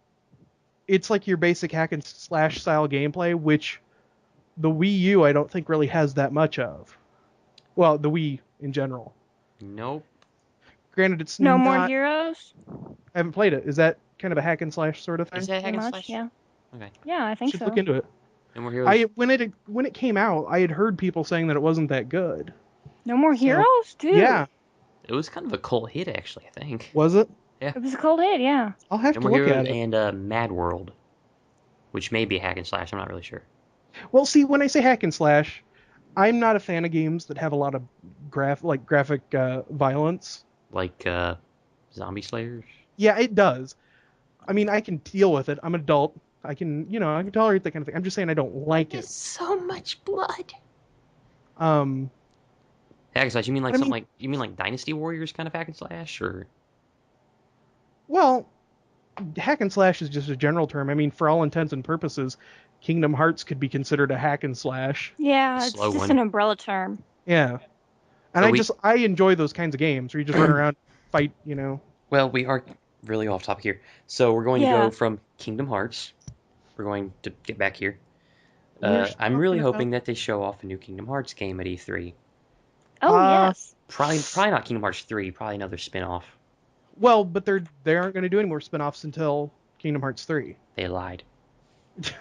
it's like your basic hack and slash style gameplay, which the Wii U I don't think really has that much of. Well, the Wii in general. Nope. Granted, it's No More Heroes? I haven't played it. Is that kind of a hack and slash sort of thing? Is that hack and slash? Yeah. Okay. Yeah, I think Should so. look into it. No More Heroes. When it came out, I had heard people saying that it wasn't that good. No More Heroes, too? Yeah. It was kind of a cult hit, actually, I think. Was it? Yeah. It was a cult hit, yeah. I'll have No to More look Heroes at it. and Mad World, which may be a hack and slash. I'm not really sure. Well, see, when I say hack and slash, I'm not a fan of games that have a lot of graphic violence. Like Zombie Slayers? Yeah, it does. I mean, I can deal with it. I'm an adult. I can tolerate that kind of thing. I'm just saying I don't like There's it. so much blood. Hack and slash? You mean like Dynasty Warriors kind of hack and slash, or? Well, hack and slash is just a general term. I mean, for all intents and purposes, Kingdom Hearts could be considered a hack and slash. Yeah, it's Slow just one. an umbrella term. Yeah. And I enjoy those kinds of games where you just run around, fight, Well, we are really off topic here. So we're going to go from Kingdom Hearts. We're going to get back here. I'm really hoping that they show off a new Kingdom Hearts game at E3. Oh, yes. Probably not Kingdom Hearts 3, probably another spin-off. Well, but they aren't going to do any more spin-offs until Kingdom Hearts 3. They lied.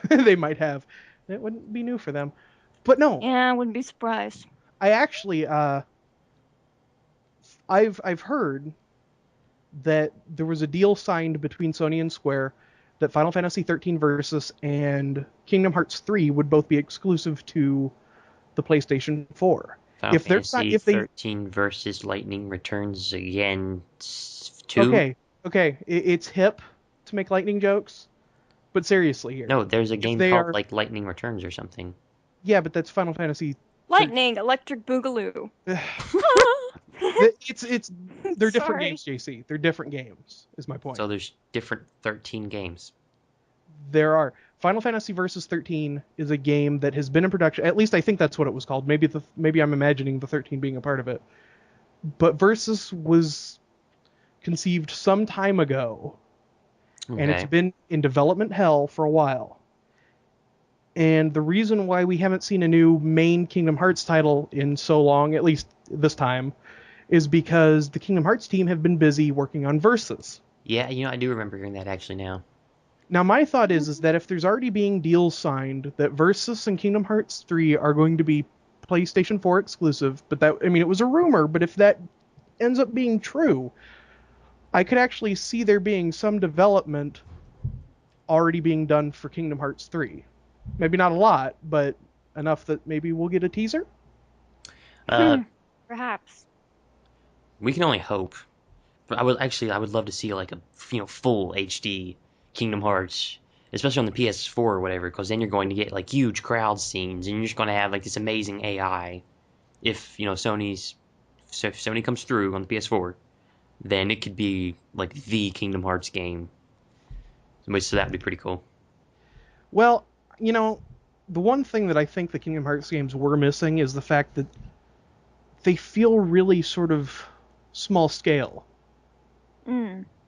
They might have. It wouldn't be new for them. But no. Yeah, I wouldn't be surprised. I actually, I've heard that there was a deal signed between Sony and Square that Final Fantasy 13 Versus and Kingdom Hearts 3 would both be exclusive to the PlayStation 4. Final Fantasy 13 Versus Lightning Returns again 2? Okay. It's hip to make lightning jokes, but seriously here. No, there's a game called like Lightning Returns or something. Yeah, but that's Final Fantasy. Lightning, Electric Boogaloo. They're different games, JC. They're different games, is my point. So there's different 13 games. There are. Final Fantasy Versus 13 is a game that has been in production. At least I think that's what it was called. Maybe I'm imagining the 13 being a part of it. But Versus was conceived some time ago, and it's been in development hell for a while. And the reason why we haven't seen a new main Kingdom Hearts title in so long, at least this time, is because the Kingdom Hearts team have been busy working on Versus. Yeah, I do remember hearing that actually now. Now, my thought is that if there's already being deals signed, that Versus and Kingdom Hearts 3 are going to be PlayStation 4 exclusive, but it was a rumor, but if that ends up being true, I could actually see there being some development already being done for Kingdom Hearts 3. Maybe not a lot, but enough that maybe we'll get a teaser? Perhaps. We can only hope. But I would love to see like a full HD Kingdom Hearts, especially on the PS4 or whatever, because then you're going to get like huge crowd scenes, and you're just going to have like this amazing AI. If if Sony comes through on the PS4, then it could be like the Kingdom Hearts game. So that would be pretty cool. Well, the one thing that I think the Kingdom Hearts games were missing is the fact that they feel really sort of small scale.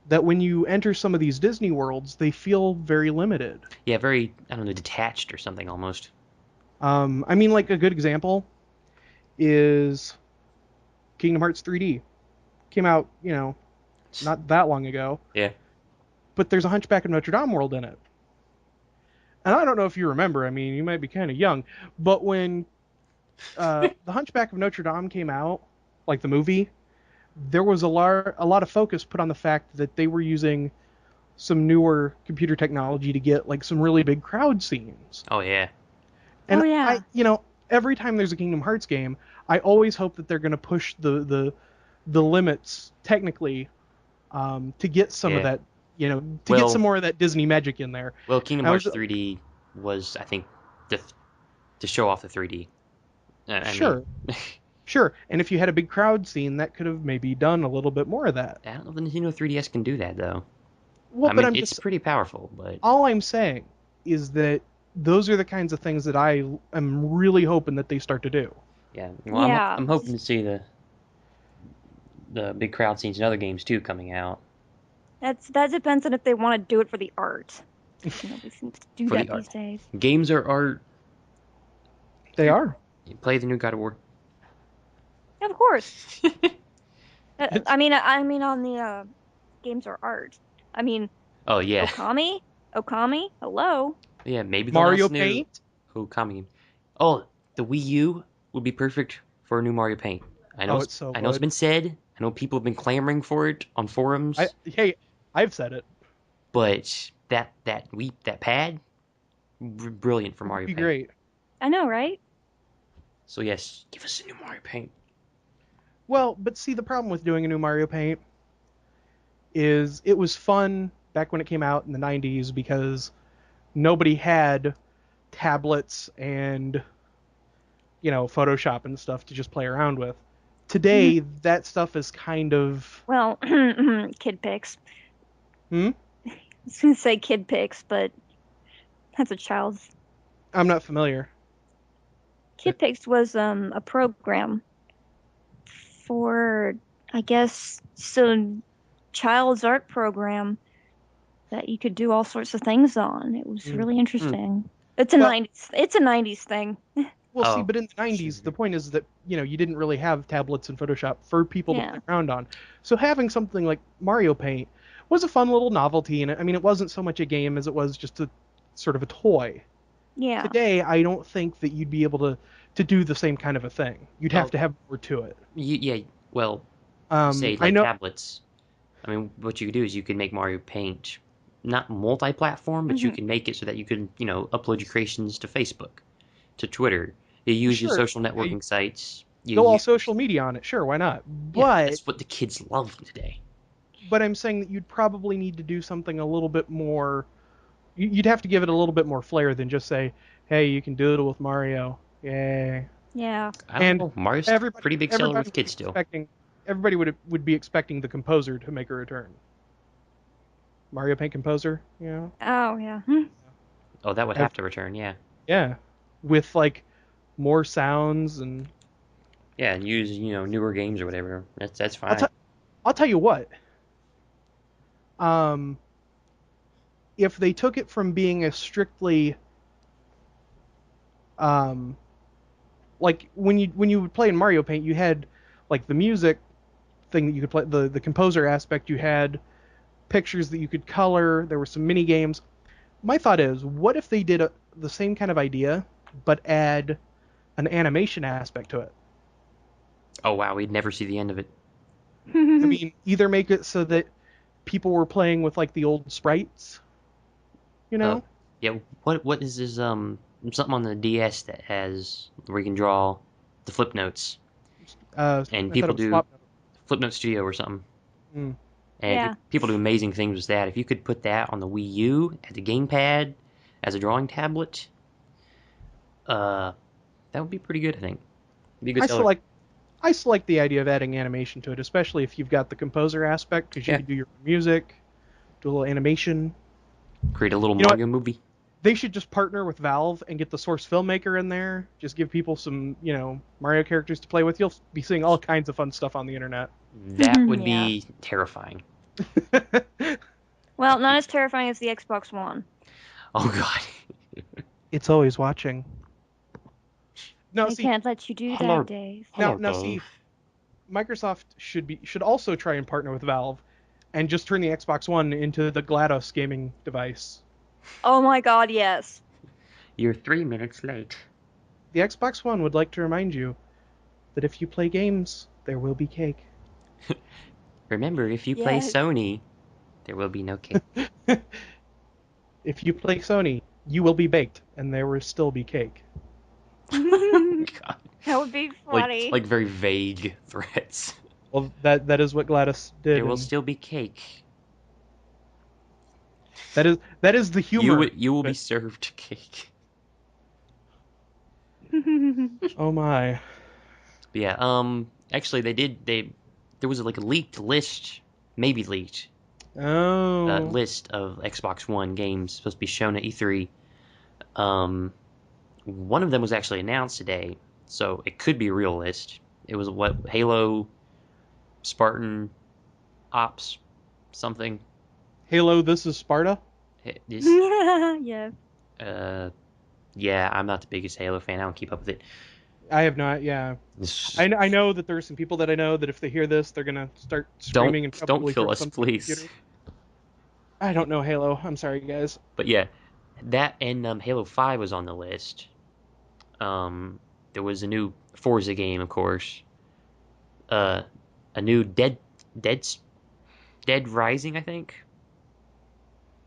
That when you enter some of these Disney worlds, they feel very limited. Yeah, very, I don't know, detached or something almost. I mean, like a good example is Kingdom Hearts 3D. Came out, not that long ago. Yeah. But there's a Hunchback of Notre Dame world in it. And I don't know if you remember, I mean, you might be kind of young, but when the Hunchback of Notre Dame came out, like the movie, there was a lot of focus put on the fact that they were using some newer computer technology to get like some really big crowd scenes. Oh yeah. And every time there's a Kingdom Hearts game, I always hope that they're going to push the limits technically to get some of that, get some more of that Disney magic in there. Well, Kingdom Hearts 3D was, I think, to show off the 3D. Sure. And if you had a big crowd scene, that could have maybe done a little bit more of that. I don't know if the Nintendo 3DS can do that, though. Well, it's pretty powerful, but... All I'm saying is that those are the kinds of things that I am really hoping that they start to do. Yeah. Well, yeah. I'm hoping to see the big crowd scenes in other games, too, coming out. That depends on if they want to do it for the art. They seem to do that these days. Games are art. They are. You play the new God of War. Of course. I mean, on the games are art. I mean. Oh yeah. Okami. Hello. Yeah, maybe the Mario Paint. Okami. Oh, the Wii U would be perfect for a new Mario Paint. I know. I know it's been said. I know people have been clamoring for it on forums. I've said it. But that pad, brilliant for Mario Paint. Great. I know, right? So yes, give us a new Mario Paint. Well, but see, the problem with doing a new Mario Paint is it was fun back when it came out in the 90s because nobody had tablets and, Photoshop and stuff to just play around with. Today, that stuff is kind of... Well, kid pics. I was going to say kid pics, but that's a child's... I'm not familiar. Kid pics was a program for, I guess, some child's art program that you could do all sorts of things on. It was really interesting. It's a 90s thing. Well, see, but in the 90s, the point is that, you didn't really have tablets and Photoshop for people to play around on. So having something like Mario Paint was a fun little novelty, and it wasn't so much a game as it was just a sort of a toy. Yeah. Today, I don't think that you'd be able to do the same kind of a thing. You'd have to have more to it. Yeah, well, say like tablets. I mean, what you could do is you could make Mario Paint not multi-platform, but you can make it so that you can, upload your creations to Facebook, to Twitter. You use your social networking sites. Go all social media on it. Sure, why not? But that's what the kids love today. But I'm saying that you'd probably need to do something a little bit more... You'd have to give it a little bit more flair than just say, hey, you can doodle with Mario. Yay. Yeah. I don't know. Mario's a pretty big seller with kids still. Everybody would be expecting the composer to make a return. Mario Paint composer, Oh, yeah. Oh, that would have to return, yeah. Yeah. With, more sounds and... Yeah, and use, newer games or whatever. That's fine. I'll tell you what. If they took it from being a strictly... like, when you would play in Mario Paint, you had, the music thing that you could play, the composer aspect, you had pictures that you could color, there were some mini games. My thought is, what if they did the same kind of idea, but add an animation aspect to it? Oh wow, we'd never see the end of it. I mean, either make it so that people were playing with like the old sprites, you know. Yeah. What is this? Something on the DS that has where you can draw the flip notes, and I thought people it was do Flop Note. Flip Note Studio or something. Mm. And Yeah. people do amazing things with that. If you could put that on the Wii U at the gamepad as a drawing tablet, that would be pretty good. I think. Be a good seller. I still like the idea of adding animation to it, especially if you've got the composer aspect, because you Yeah. can do your own music, do a little animation. Create a little You know Mario movie. They should just partner with Valve and get the source filmmaker in there. Just give people some, Mario characters to play with. You'll be seeing all kinds of fun stuff on the internet. That would Yeah. be terrifying. Well, not as terrifying as the Xbox One. Oh god. It's always watching. They can't let you do Hello. that, Dave. Now see, Microsoft should also try and partner with Valve and just turn the Xbox One into the GLaDOS gaming device. Oh my god, yes. You're 3 minutes late. The Xbox One would like to remind you that if you play games, there will be cake. Remember, if you play Yes. Sony, there will be no cake. If you play Sony, you will be baked, and there will still be cake. God. That would be funny. Like very vague threats. Well, that is what GLaDOS did. There will still be cake. That is the humor. You will be served cake. Oh my. But yeah, actually there was like a leaked list, maybe leaked, Oh. list of Xbox One games supposed to be shown at E3. One of them was actually announced today, so it could be a real list. It was Halo, Spartan, Ops, something. Halo, this is Sparta? Yeah. Yeah, I'm not the biggest Halo fan. I don't keep up with it. I have not, yeah. I know that there are some people that I know that if they hear this, they're going to start screaming and probably don't kill throw us, something at the please. computer. I don't know Halo. I'm sorry, guys. But yeah, that and Halo 5 was on the list. There was a new Forza game, of course. A new Dead Rising, I think.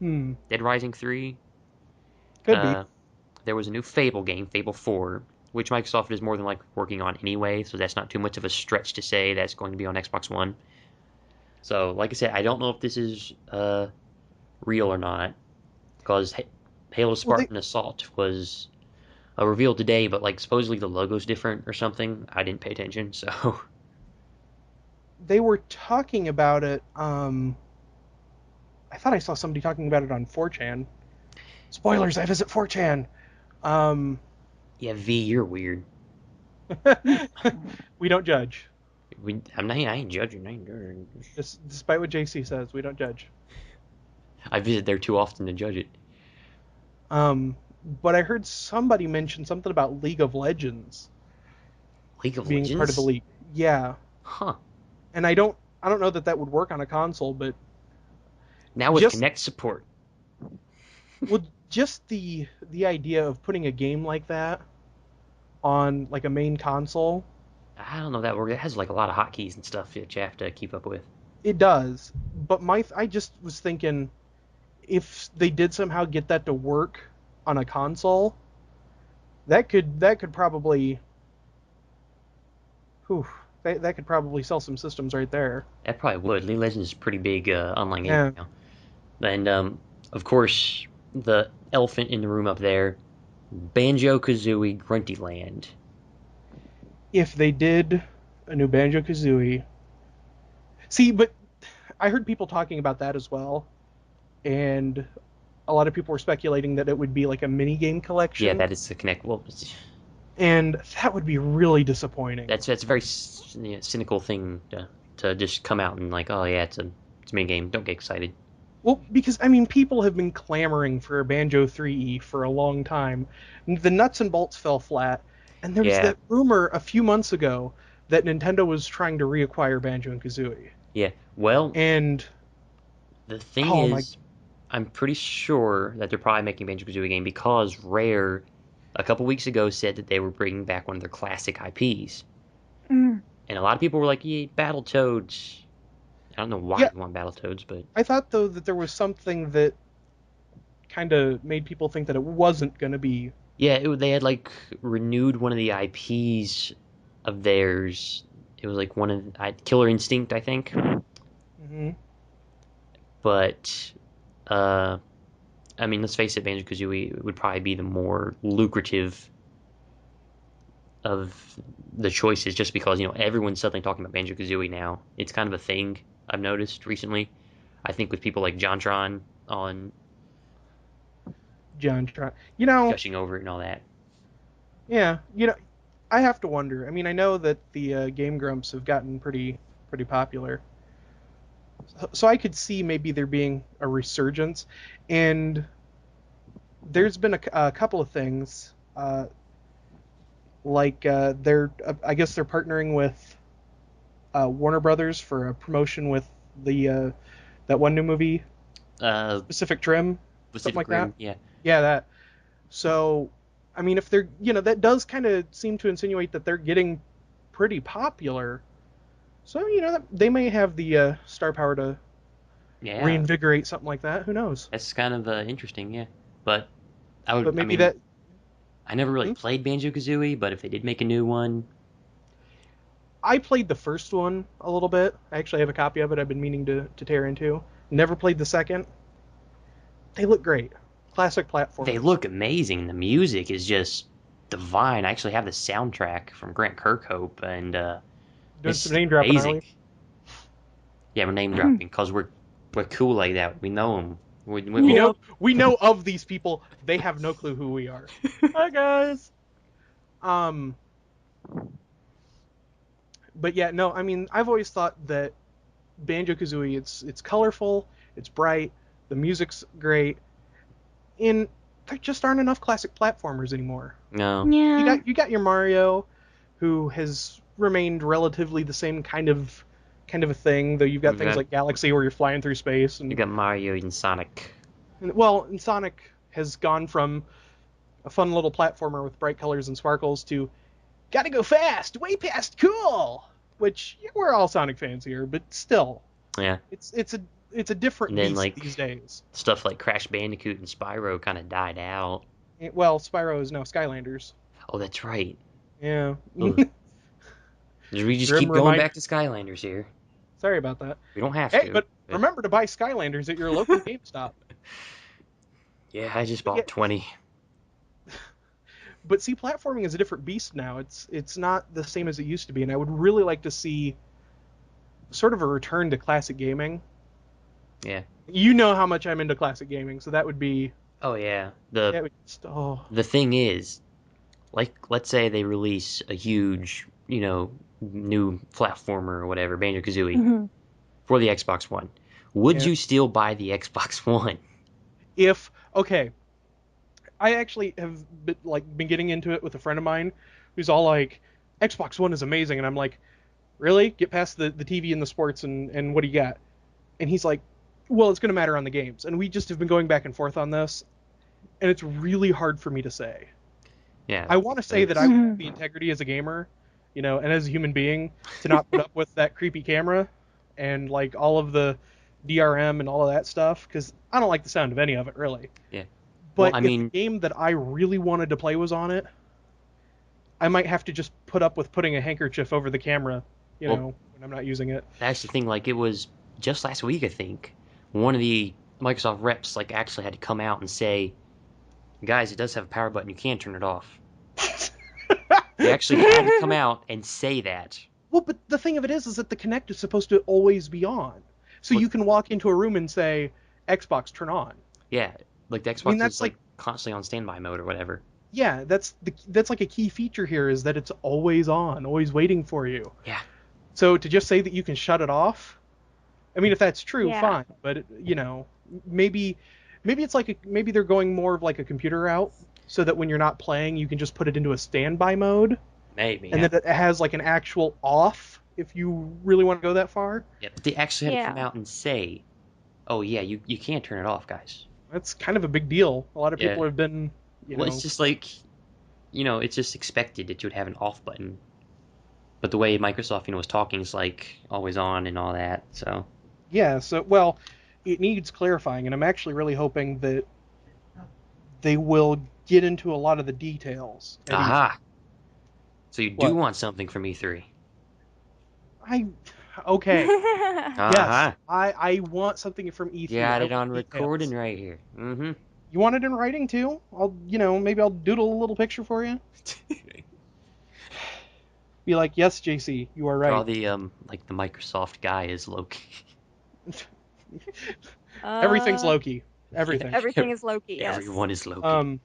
Dead Rising 3. Could be. There was a new Fable game, Fable 4, which Microsoft is more than likely working on anyway, so that's not too much of a stretch to say that's going to be on Xbox One. So, like I said, I don't know if this is real or not, because Halo Spartan Assault was revealed today, but like supposedly the logo's different or something. I didn't pay attention, so. They were talking about it. I thought I saw somebody talking about it on 4chan. Spoilers, I visit 4chan. Yeah, V, you're weird. We don't judge. I ain't judging. Despite what JC says, we don't judge. I visit there too often to judge it. But I heard somebody mention something about League of Legends. League of being Legends? part of the league. Yeah. Huh. And I don't know that would work on a console, but now with Kinect support. Well, just the idea of putting a game like that on like a main console. I don't know that works. It has like a lot of hotkeys and stuff that you have to keep up with. It does, but I just was thinking if they did somehow get that to work on a console, that could probably, that could probably sell some systems right there. That probably would. League of Legends is a pretty big online game now. And of course, the elephant in the room up there, Banjo-Kazooie Grunty Land. If they did a new Banjo-Kazooie, see, but I heard people talking about that as well, and a lot of people were speculating that it would be like a mini game collection. Yeah, that is the Kinect. Well, and that would be really disappointing. That's a very cynical thing to just come out and like, oh yeah, it's a mini game. Don't get excited. Well, because I mean, people have been clamoring for a Banjo 3E for a long time. The nuts and bolts fell flat, and there was that rumor a few months ago that Nintendo was trying to reacquire Banjo and Kazooie. Yeah, well, and the thing is, I'm pretty sure that they're probably making a Banjo-Kazooie game because Rare, a couple weeks ago, said that they were bringing back one of their classic IPs. And a lot of people were like, yeah, Battletoads. I don't know why you want Battletoads, but I thought though that there was something that kind of made people think that it wasn't going to be. Yeah, they had like renewed one of the IPs of theirs. It was like one of Killer Instinct, I think. Mm-hmm. But I mean, let's face it, Banjo-Kazooie would probably be the more lucrative of the choices, just because everyone's suddenly talking about Banjo-Kazooie now. It's kind of a thing I've noticed recently. I think with people like JonTron on JonTron, gushing over it and all that. Yeah, I have to wonder. I mean, I know that the Game Grumps have gotten pretty popular, so I could see maybe there being a resurgence, and there's been a couple of things, like I guess they're partnering with Warner Brothers for a promotion with the that one new movie, Pacific Rim, something like that. Yeah, that. So, I mean, if they're, that does kind of seem to insinuate that they're getting pretty popular. So, they may have the star power to reinvigorate something like that. Who knows? That's kind of interesting, yeah. But I never really played Banjo-Kazooie, but if they did make a new one... I played the first one a little bit. I actually have a copy of it I've been meaning to tear into. Never played the second. They look great. Classic platform. They look amazing. The music is just divine. I actually have the soundtrack from Grant Kirkhope, and doing some name dropping, amazing. Yeah, we're name dropping because we're cool like that. We know them. We know of these people. They have no clue who we are. Hi guys. But yeah, no. I mean, I've always thought that Banjo-Kazooie, it's colorful, it's bright, the music's great, and there just aren't enough classic platformers anymore. No. Yeah. You got your Mario, who has remained relatively the same kind of a thing, though you've got things like Galaxy where you're flying through space, and you got Mario and Sonic. And Sonic has gone from a fun little platformer with bright colors and sparkles to gotta go fast, way past cool, which we're all Sonic fans here, but still. Yeah. It's a different beast these days. Stuff like Crash Bandicoot and Spyro kind of died out. Well, Spyro is now Skylanders. Oh, that's right. Yeah. We just keep going back to Skylanders here. Sorry about that. We don't have to. But remember to buy Skylanders at your local GameStop. Yeah, I just bought 20. But see, platforming is a different beast now. It's not the same as it used to be, and I would really like to see sort of a return to classic gaming. Yeah. You know how much I'm into classic gaming, so that would be... Oh, yeah. The thing is, like, let's say they release a huge, new platformer or whatever, Banjo-Kazooie, for the Xbox One. Would you still buy the Xbox One? Okay, I actually have been getting into it with a friend of mine who's all like, Xbox One is amazing, and I'm like, really? Get past the TV and the sports and what do you got? And he's like, well, it's going to matter on the games. And we just have been going back and forth on this, and it's really hard for me to say. Yeah. I want to say that I have the integrity as a gamer, and as a human being, to not put up with that creepy camera and like all of the DRM and all of that stuff, because I don't like the sound of any of it, really. Yeah. But if the game that I really wanted to play was on it, I might have to just put up with putting a handkerchief over the camera, when I'm not using it. That's the thing. Like, it was just last week, I think, one of the Microsoft reps actually had to come out and say, guys, it does have a power button. You can't turn it off. They actually had to come out and say that. Well, but the thing of it is that the Kinect is supposed to always be on. So you can walk into a room and say, Xbox, turn on. Yeah, like the Xbox is like constantly on standby mode or whatever. Yeah, that's like a key feature here, is that it's always on, always waiting for you. Yeah. So to just say that you can shut it off, I mean, if that's true, fine. But maybe it's maybe they're going more of like a computer route, so that when you're not playing, you can just put it into a standby mode. Maybe. And then it has like an actual off if you really want to go that far. Yeah, but they actually had to come out and say, oh yeah, you can't turn it off, guys. That's kind of a big deal. A lot of people have been, Well, it's just like, it's just expected that you would have an off button. But the way Microsoft, was talking is like always on and all that, so. Yeah, so, well, it needs clarifying, and I'm actually really hoping that they will get into a lot of the details at E3. Aha! So you do What? want something from E3? I okay. Yes, Aha! I want something from E3. Got I it want on recording details. right here. Mm-hmm. You want it in writing too? Maybe I'll doodle a little picture for you. Be like, yes, JC, you are Draw right. the like the Microsoft guy as Loki. Everything's Loki. Yeah, Everything. Everything is Loki, yes. everyone is Loki. Um,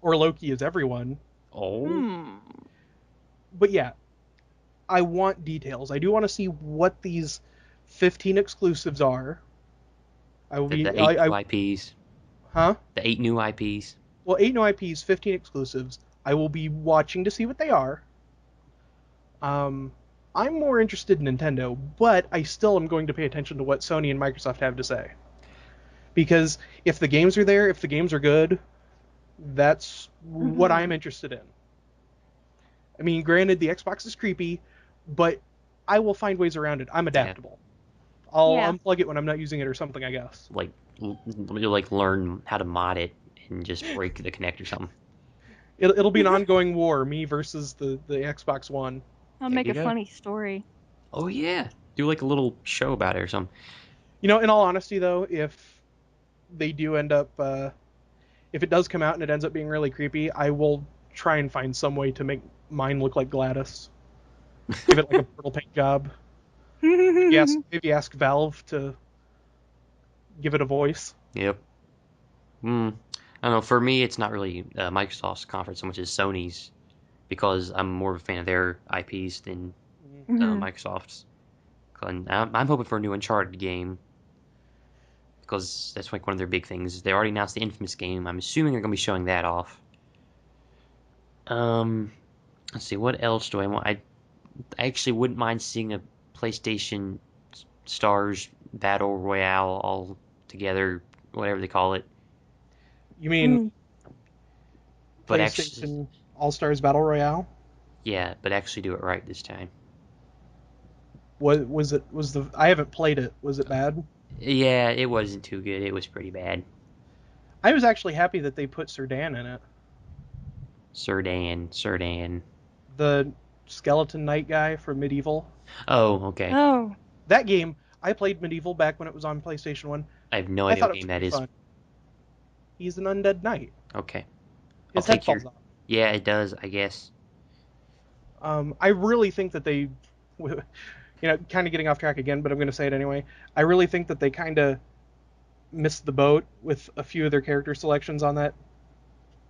or Loki is everyone. Oh, But yeah, I want details. I do want to see what these 15 exclusives are. I will be. the eight new IPs. Huh? The 8 new IPs. Well, 8 new IPs, 15 exclusives. I will be watching to see what they are. I'm more interested in Nintendo, but I still am going to pay attention to what Sony and Microsoft have to say. Because if the games are there, if the games are good, that's what I'm interested in. I mean, granted, the Xbox is creepy, but I will find ways around it. I'm adaptable. I'll unplug it when I'm not using it or something, I guess. Like, you'll like learn how to mod it and just break the Kinect or something. It'll be an ongoing war, me versus the Xbox One. I'll make a funny story. Oh yeah, do like a little show about it or something. In all honesty, though, if they do end up, if it does come out and it ends up being really creepy, I will try and find some way to make mine look like Gladys. Give it like a purple paint job. Maybe ask Valve to give it a voice. Yep. I don't know. For me, it's not really Microsoft's conference so much as Sony's, because I'm more of a fan of their IPs than Microsoft's. And I'm hoping for a new Uncharted game, because that's like one of their big things. They already announced the Infamous game. I'm assuming they're going to be showing that off. Let's see, what else do I want? I actually wouldn't mind seeing a PlayStation Stars Battle Royale all together, whatever they call it. You mean PlayStation All-Stars Battle Royale? Yeah, but actually do it right this time. I haven't played it. Was it bad? Yeah, it wasn't too good. It was pretty bad. I was actually happy that they put Serdan in it. Serdan. The skeleton knight guy from Medieval. Oh, okay. Oh. That game, I played Medieval back when it was on PlayStation 1. I have no idea what game that is. Fun. He's an undead knight. Okay. His head falls off. Yeah, it does, I guess. I really think that they, kind of getting off track again, but I'm going to say it anyway. I really think that they kind of missed the boat with a few of their character selections on that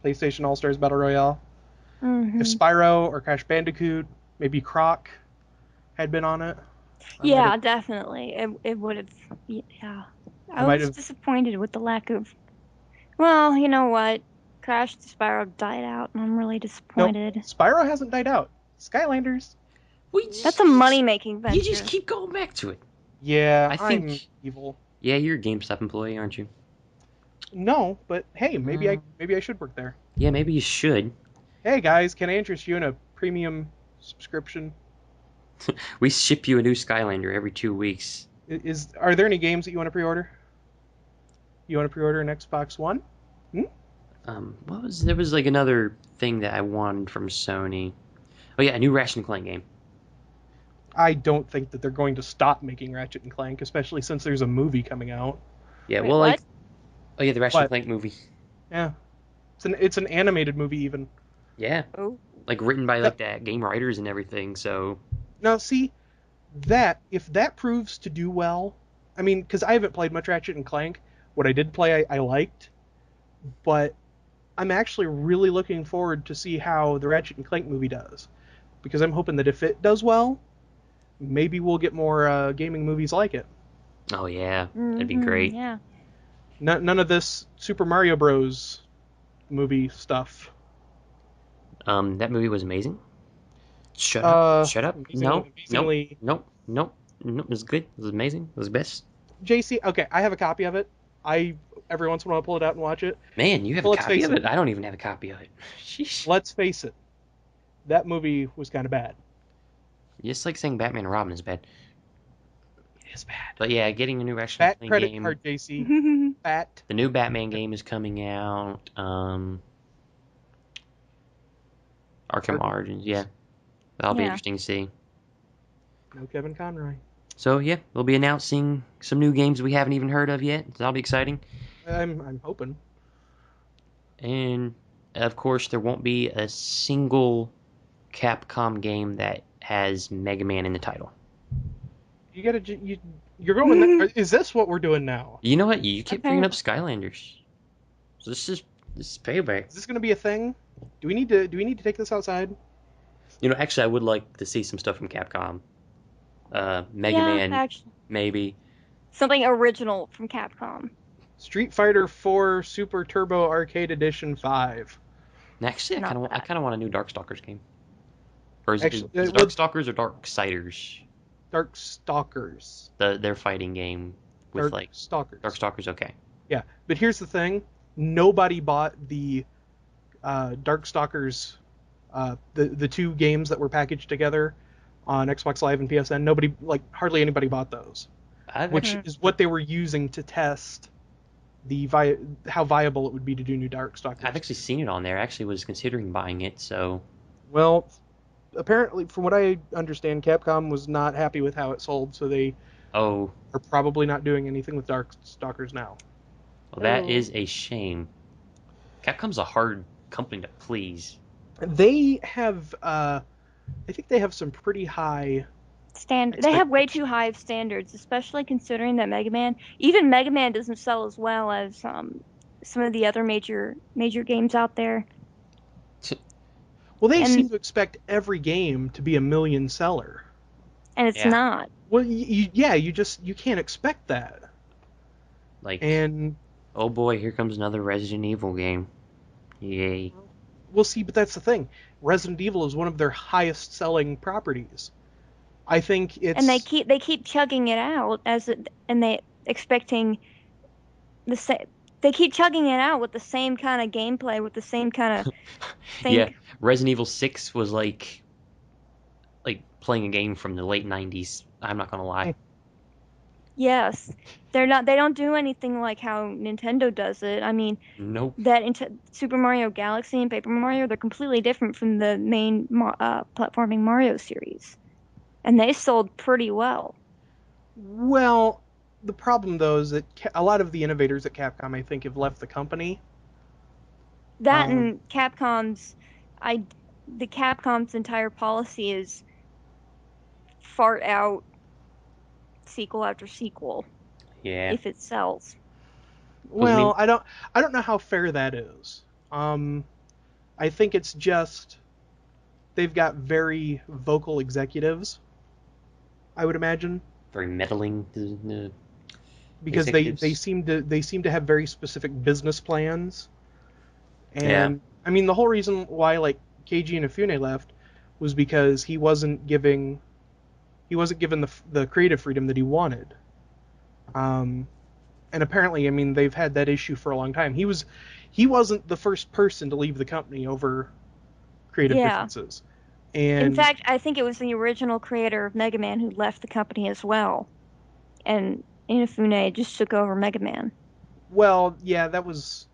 PlayStation All-Stars Battle Royale. If Spyro or Crash Bandicoot, maybe Croc had been on it. Yeah, definitely. It would have. Yeah. I was disappointed with the lack of. Well, you know what? Crash to Spyro died out, and I'm really disappointed. No, Spyro hasn't died out. Skylanders. That's a money-making venture. You just keep going back to it. Yeah, I'm evil. Yeah, you're a GameStop employee, aren't you? No, but hey, maybe I should work there. Yeah, maybe you should. Hey guys, can I interest you in a premium subscription? We ship you a new Skylander every 2 weeks. Are there any games that you want to pre-order? You want to pre-order an Xbox One? There was like another thing that I wanted from Sony. Oh yeah, a new Ratchet & Clank game. I don't think that they're going to stop making Ratchet & Clank, especially since there's a movie coming out. Yeah, well, like... Oh yeah, the Ratchet & Clank movie. Yeah. It's an animated movie even. Yeah. Oh. Like written by like that game writers and everything, so... Now see, if that proves to do well, I mean, because I haven't played much Ratchet & Clank. What I did play, I liked. But I'm actually really looking forward to see how the Ratchet & Clank movie does. Because I'm hoping that if it does well, maybe we'll get more gaming movies like it. Oh yeah, that'd be great. Yeah. None of this Super Mario Bros. Movie stuff. That movie was amazing. Shut up. No. It was good. It was amazing. It was the best. JC, okay, I have a copy of it. Every once in a while pull it out and watch it. Man, you have a copy of it? I don't even have a copy of it. Sheesh. Let's face it. That movie was kind of bad. Just like saying Batman and Robin is bad. is bad. But yeah, getting a new action Fat playing credit game. card, JC. Fat. The new Batman game is coming out. Arkham Origins, yeah. That'll be interesting to see. No Kevin Conroy. So yeah, we'll be announcing some new games we haven't even heard of yet. So that'll be exciting. I'm hoping. And of course, there won't be a single Capcom game that has Mega Man in the title. You're going. Is this what we're doing now? You know what? You keep bringing up Skylanders. So this is payback. Is this going to be a thing? Do we need to take this outside? You know, actually, I would like to see some stuff from Capcom. Mega Man, actually, maybe. Something original from Capcom. Street Fighter 4 Super Turbo Arcade Edition 5. Actually, I kind of want a new Darkstalkers game. Or is Actually, it Darkstalkers or Darksiders? Darkstalkers. Their fighting game with Darkstalkers. Darkstalkers, okay. Yeah, but here's the thing: nobody bought the Darkstalkers, the two games that were packaged together on Xbox Live and PSN. Nobody, hardly anybody bought those, which is what they were using to test how viable it would be to do new Darkstalkers. I've actually seen it on there. I actually was considering buying it, so... Well, apparently, from what I understand, Capcom was not happy with how it sold, so they are probably not doing anything with Darkstalkers now. Well, that is a shame. Capcom's a hard company to please. They have, I think they have some pretty high... They have way too high of standards, especially considering that Mega Man doesn't sell as well as some of the other major games out there. Well, they seem to expect every game to be a million seller, and it's not. Well, you can't expect that. Oh boy, here comes another Resident Evil game. Yay. We'll see, but that's the thing. Resident Evil is one of their highest selling properties. I think it's... And they keep chugging it out they keep chugging it out with the same kind of gameplay, with the same kind of thing. Yeah, Resident Evil 6 was like playing a game from the late 90s. I'm not gonna lie. Yes, they don't do anything like how Nintendo does it. I mean, nope. Super Mario Galaxy and Paper Mario, they're completely different from the main platforming Mario series. And they sold pretty well. Well, the problem, though, is that a lot of the innovators at Capcom, I think, have left the company. And Capcom's entire policy is fart out sequel after sequel. Yeah. If it sells. Well, I don't know how fair that is. I think it's just they've got very vocal executives, I would imagine. Very meddling. Because they seem to have very specific business plans. And I mean, the whole reason why Keiji Inafune left was because he wasn't given the creative freedom that he wanted. And apparently, I mean, they've had that issue for a long time. He wasn't the first person to leave the company over creative differences. And in fact, I think it was the original creator of Mega Man who left the company as well. And Inafune just took over Mega Man. Well, yeah, that was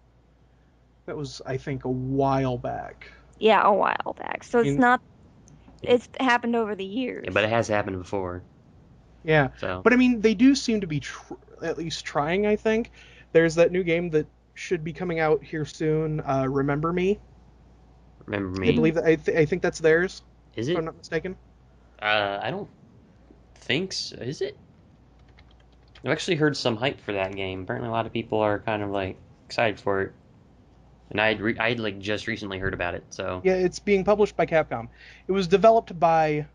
I think a while back. Yeah, a while back. So it's happened over the years. Yeah, but it has happened before. Yeah. So. But I mean, they do seem to be at least trying, I think. There's that new game that should be coming out here soon, Remember Me. Remember Me? I believe that. I think that's theirs. Is it? If I'm not mistaken. I don't think so. Is it? I've actually heard some hype for that game. Apparently, a lot of people are kind of excited for it. And I'd just recently heard about it. So yeah, it's being published by Capcom. It was developed by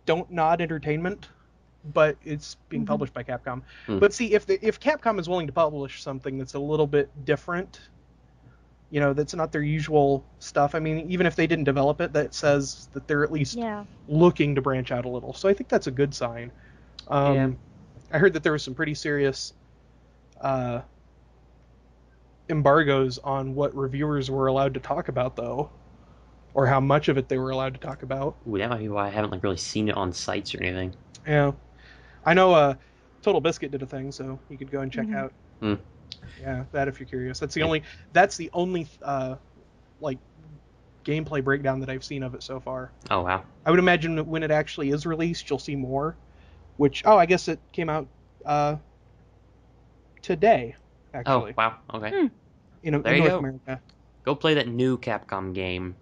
Don't Nod Entertainment, but it's being published by Capcom. But see, if Capcom is willing to publish something that's a little bit different, that's not their usual stuff. I mean, even if they didn't develop it, that says that they're at least looking to branch out a little. So I think that's a good sign. I heard that there was some pretty serious embargoes on what reviewers were allowed to talk about, though, or how much of it they were allowed to talk about. Ooh, that might be why I haven't really seen it on sites or anything. Yeah, I know Total Biscuit did a thing, so you could go and check out. Hmm. Yeah, that if you're curious. That's the only like gameplay breakdown that I've seen of it so far. Oh wow. I would imagine that when it actually is released, you'll see more. Which I guess it came out today, actually. Oh wow. Okay. In There you North go. America. Go play that new Capcom game.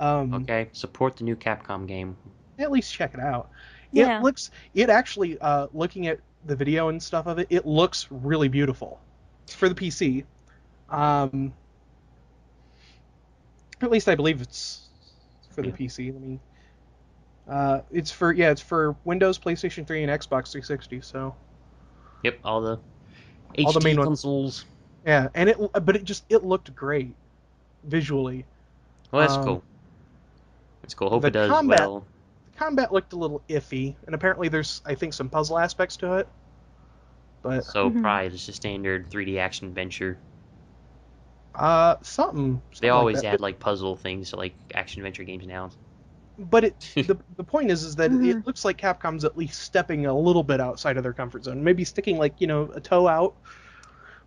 Okay, support the new Capcom game. At least check it out. Yeah. It actually, looking at the video and stuff of it, it looks really beautiful. It's for the PC. At least I believe it's for the PC. Let me. It's for Windows, PlayStation 3, and Xbox 360. So. Yep, all the All the HD main ones. consoles. Yeah, and it looked great visually. Well, that's cool. It's cool. Hope it does well. The combat looked a little iffy, and apparently there's, I think, some puzzle aspects to it. But so probably just a standard 3D action adventure. Something they always like that. add like puzzle things to like action adventure games now. But the point is that it looks like Capcom's at least stepping a little bit outside of their comfort zone, maybe sticking like a toe out.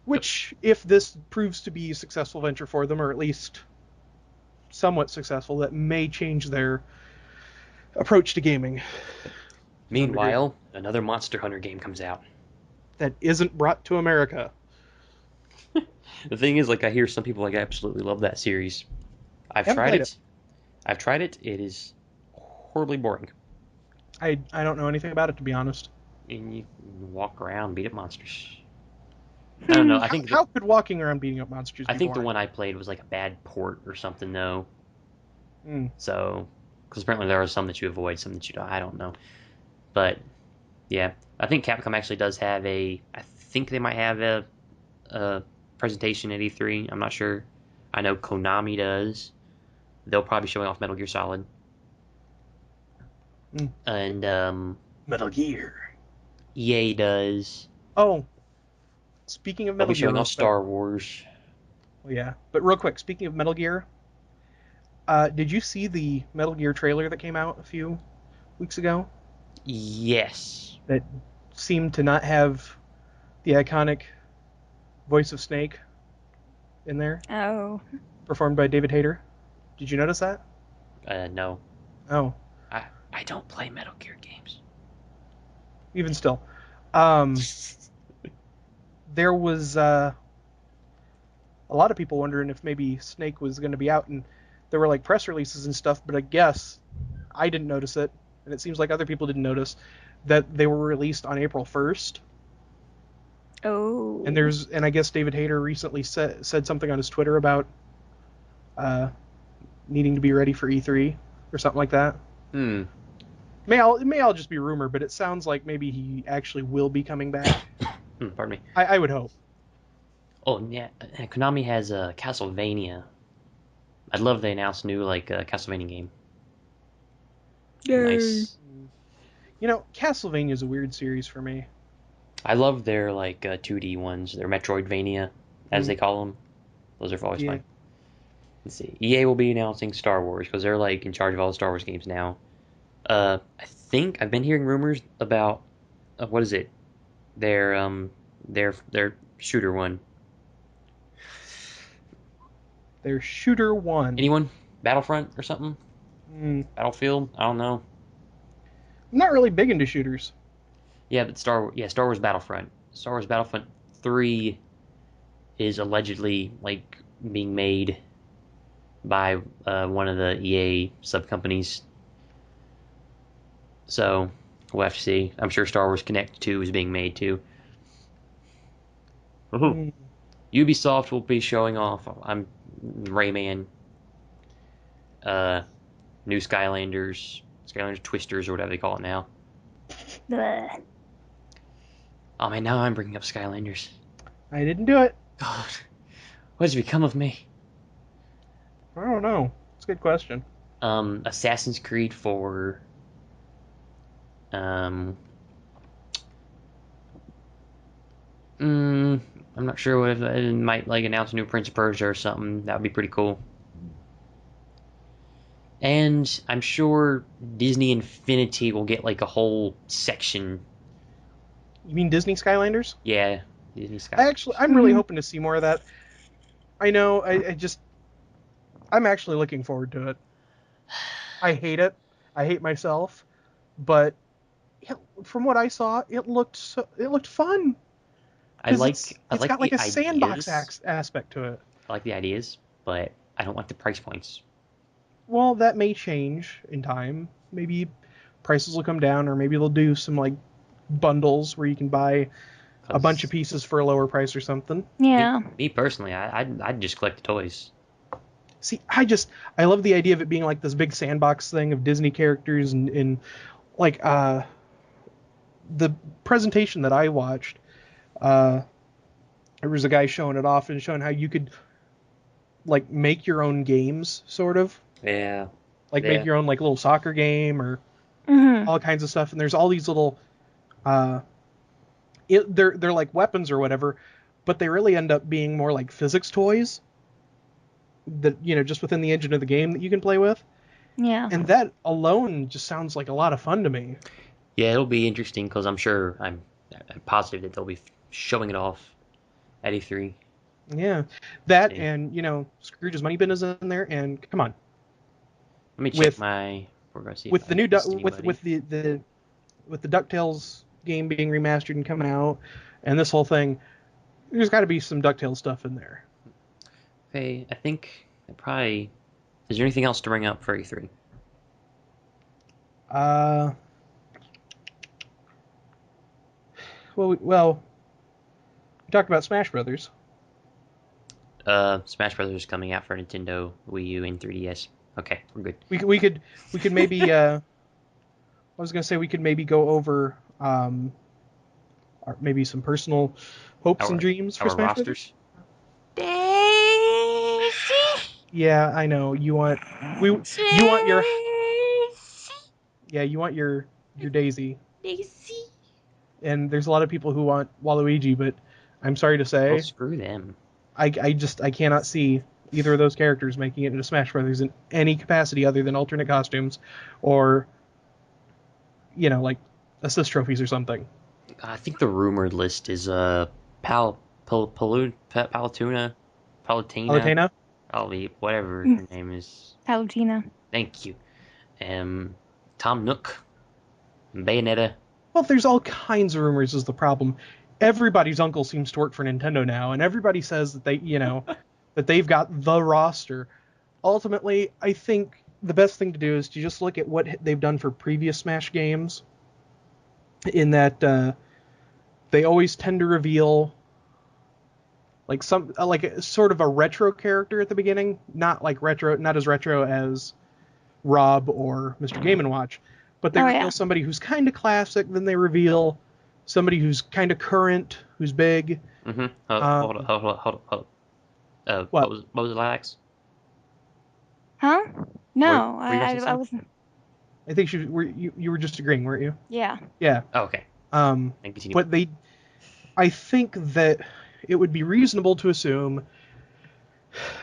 Which, if this proves to be a successful venture for them, or at least somewhat successful, that may change their approach to gaming. Meanwhile, another Monster Hunter game comes out. That isn't brought to America. The thing is, like, I hear some people like absolutely love that series. I've tried it. I've tried it. It is horribly boring. I don't know anything about it, to be honest. And you walk around, beat up monsters. I don't know. I think how could walking around beating up monsters be I think boring? the one I played was like a bad port or something, though. So, because apparently there are some that you avoid, some that you don't. I don't know. But, yeah. I think Capcom actually does have I think they might have a presentation at E3. I'm not sure. I know Konami does. They'll probably be showing off Metal Gear Solid. And, Metal Gear. EA does. Oh. Speaking of Metal Gear. They'll be showing off Star Wars. Oh, yeah. But real quick, speaking of Metal Gear, did you see the Metal Gear trailer that came out a few weeks ago? Yes. That seemed to not have the iconic voice of Snake in there. Oh. Performed by David Hayter. Did you notice that? No. Oh. I don't play Metal Gear games. Even still. There was a lot of people wondering if maybe Snake was going to be out, and there were like press releases and stuff, but I guess I didn't notice it, and it seems like other people didn't notice that they were released on April 1st. Oh. And I guess David Hayter recently said something on his Twitter about needing to be ready for E3 or something like that. It may all just be rumor, but it sounds like maybe he actually will be coming back. Pardon me. I would hope. Oh yeah, Konami has Castlevania. I'd love if they announced a new Castlevania game. Yay. Nice. Castlevania is a weird series for me. I love their 2D ones, their Metroidvania, as they call them. Those are always fun. Let's see. EA will be announcing Star Wars because they're in charge of all the Star Wars games now. I think I've been hearing rumors about what is it? Their shooter one. Their shooter one. Anyone? Battlefront or something? Battlefield? I don't know. I'm not really big into shooters. Yeah, but Star Wars Battlefront. Star Wars Battlefront 3 is allegedly being made by one of the EA sub companies. So we'll have to see. I'm sure Star Wars Connect 2 is being made too. Ubisoft will be showing off Rayman, new Skylanders Twisters or whatever they call it now. Bleh. Oh man, now I'm bringing up Skylanders. I didn't do it. God, what has become of me? I don't know. It's a good question. Assassin's Creed 4. I'm not sure what if they might announce a new Prince of Persia or something. That would be pretty cool. And I'm sure Disney Infinity will get a whole section You mean Disney Skylanders? Yeah, Disney Skylanders. I'm really hoping to see more of that. I know, I'm actually looking forward to it. I hate it. I hate myself, but from what I saw, it looked fun. I like It's got like the a sandbox ideas. aspect to it. I like the ideas, but I don't like the price points. Well, that may change in time. Maybe prices will come down, or maybe they'll do some like bundles where you can buy a bunch of pieces for a lower price or something. Yeah. Me personally, I'd just collect the toys. See, I love the idea of it being like this big sandbox thing of Disney characters and like the presentation that I watched. There was a guy showing it off and showing how you could like make your own games, sort of. Yeah. Like Yeah. make your own like little soccer game or all kinds of stuff. And there's all these little, they're like weapons or whatever, but they really end up being more like physics toys that just within the engine of the game that you can play with. Yeah. And that alone just sounds like a lot of fun to me. Yeah, it'll be interesting because I'm positive that they'll be showing it off at E3. Yeah, that and Scrooge's Money Bin is in there, and come on. Let me check my. We're gonna see with the new with the DuckTales game being remastered and coming out, and this whole thing. There's got to be some DuckTales stuff in there. Okay, I think probably. Is there anything else to bring up for E3? We talked about Smash Brothers. Smash Brothers coming out for Nintendo, Wii U, and 3DS. Okay, we're good. We could maybe. I was gonna say we could maybe go over maybe some personal hopes and dreams for Smash rosters. Daisy. Yeah, I know. You want your Daisy. Daisy. And there's a lot of people who want Waluigi, but I'm sorry to say, screw them. I cannot see either of those characters making it into Smash Brothers in any capacity other than alternate costumes or like assist trophies or something. I think the rumored list is Palutena. Whatever her name is. Palutena. Thank you. Tom Nook. Bayonetta. Well, there's all kinds of rumors is the problem. Everybody's uncle seems to work for Nintendo now, and everybody says that they, that they've got the roster. Ultimately, I think the best thing to do is to just look at what they've done for previous Smash games. In that they always tend to reveal like sort of a retro character at the beginning, not as retro as Rob or Mr. Game & Watch, but they reveal somebody who's kind of classic, then they reveal somebody who's kind of current, who's big. Mm-hmm. Hold on. What was it, Lilacs? Huh? No, I wasn't. I think you were just agreeing, weren't you? Yeah. Yeah. Oh, okay. But I think that it would be reasonable to assume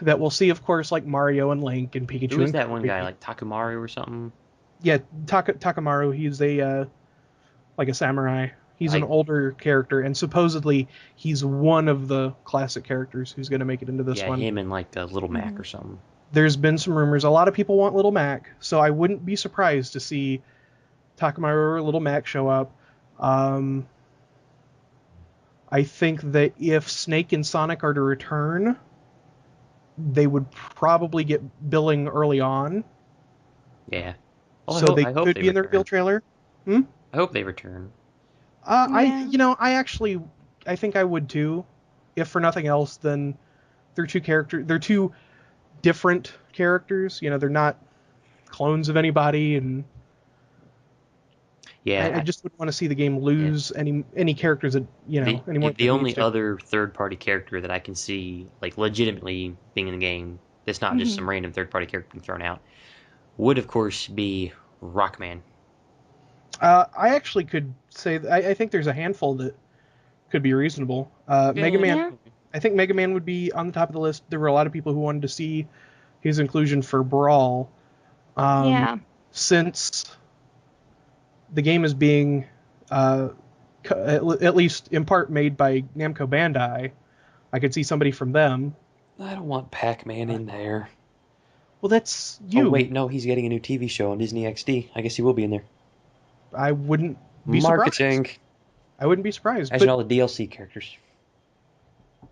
that we'll see, of course, like Mario and Link and Pikachu. Who is that one guy, like Takamaru or something? Yeah, Takamaru. He's a samurai. He's an older character, and supposedly he's one of the classic characters who's going to make it into this one. Yeah, him and like Little Mac or something. There's been some rumors. A lot of people want Little Mac, so I wouldn't be surprised to see Takamaru or Little Mac show up. I think that if Snake and Sonic are to return, they would probably get billing early on. Yeah. Well, so they could be in the reveal trailer. I hope they return. I think I would too. If for nothing else, then they're two different characters. They're not clones of anybody, and yeah, I just wouldn't want to see the game lose any characters that anymore. The only other third-party character that I can see like legitimately being in the game, that's not just some random third-party character being thrown out, would of course be Rockman. I actually could say I think there's a handful that could be reasonable. Mega Man. Yeah. I think Mega Man would be on the top of the list. There were a lot of people who wanted to see his inclusion for Brawl. Since the game is being at least in part made by Namco Bandai. I could see somebody from them. I don't want Pac-Man in there. Well, that's Oh you. wait, no, he's getting a new TV show on Disney XD. I guess he will be in there. I wouldn't be Marketing. surprised. I wouldn't be surprised. Imagine But all the DLC characters.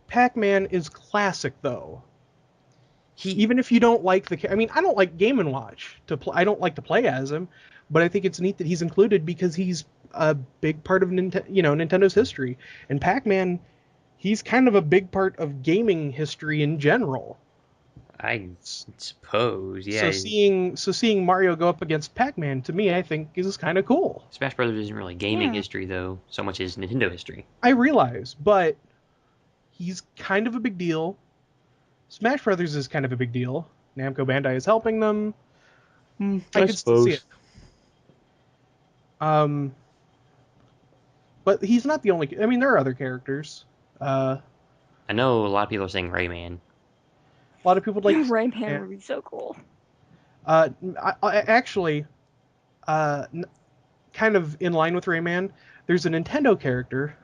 Pac-Man is classic, though. He Even if you don't like I mean, I don't like Game & Watch to play. I don't like to play as him, but I think it's neat that he's included because he's a big part of Nintendo's history. And Pac-Man, he's kind of a big part of gaming history in general. I suppose, yeah. So seeing Mario go up against Pac-Man, to me, I think is kind of cool. Smash Brothers isn't really gaming history, though, so much as Nintendo history. I realize, but he's kind of a big deal. Smash Brothers is kind of a big deal. Namco Bandai is helping them. I could still see it. But he's not the only. I mean, there are other characters. I know a lot of people are saying Rayman. A lot of people would like Rayman would be so cool. Actually, kind of in line with Rayman, there's a Nintendo character.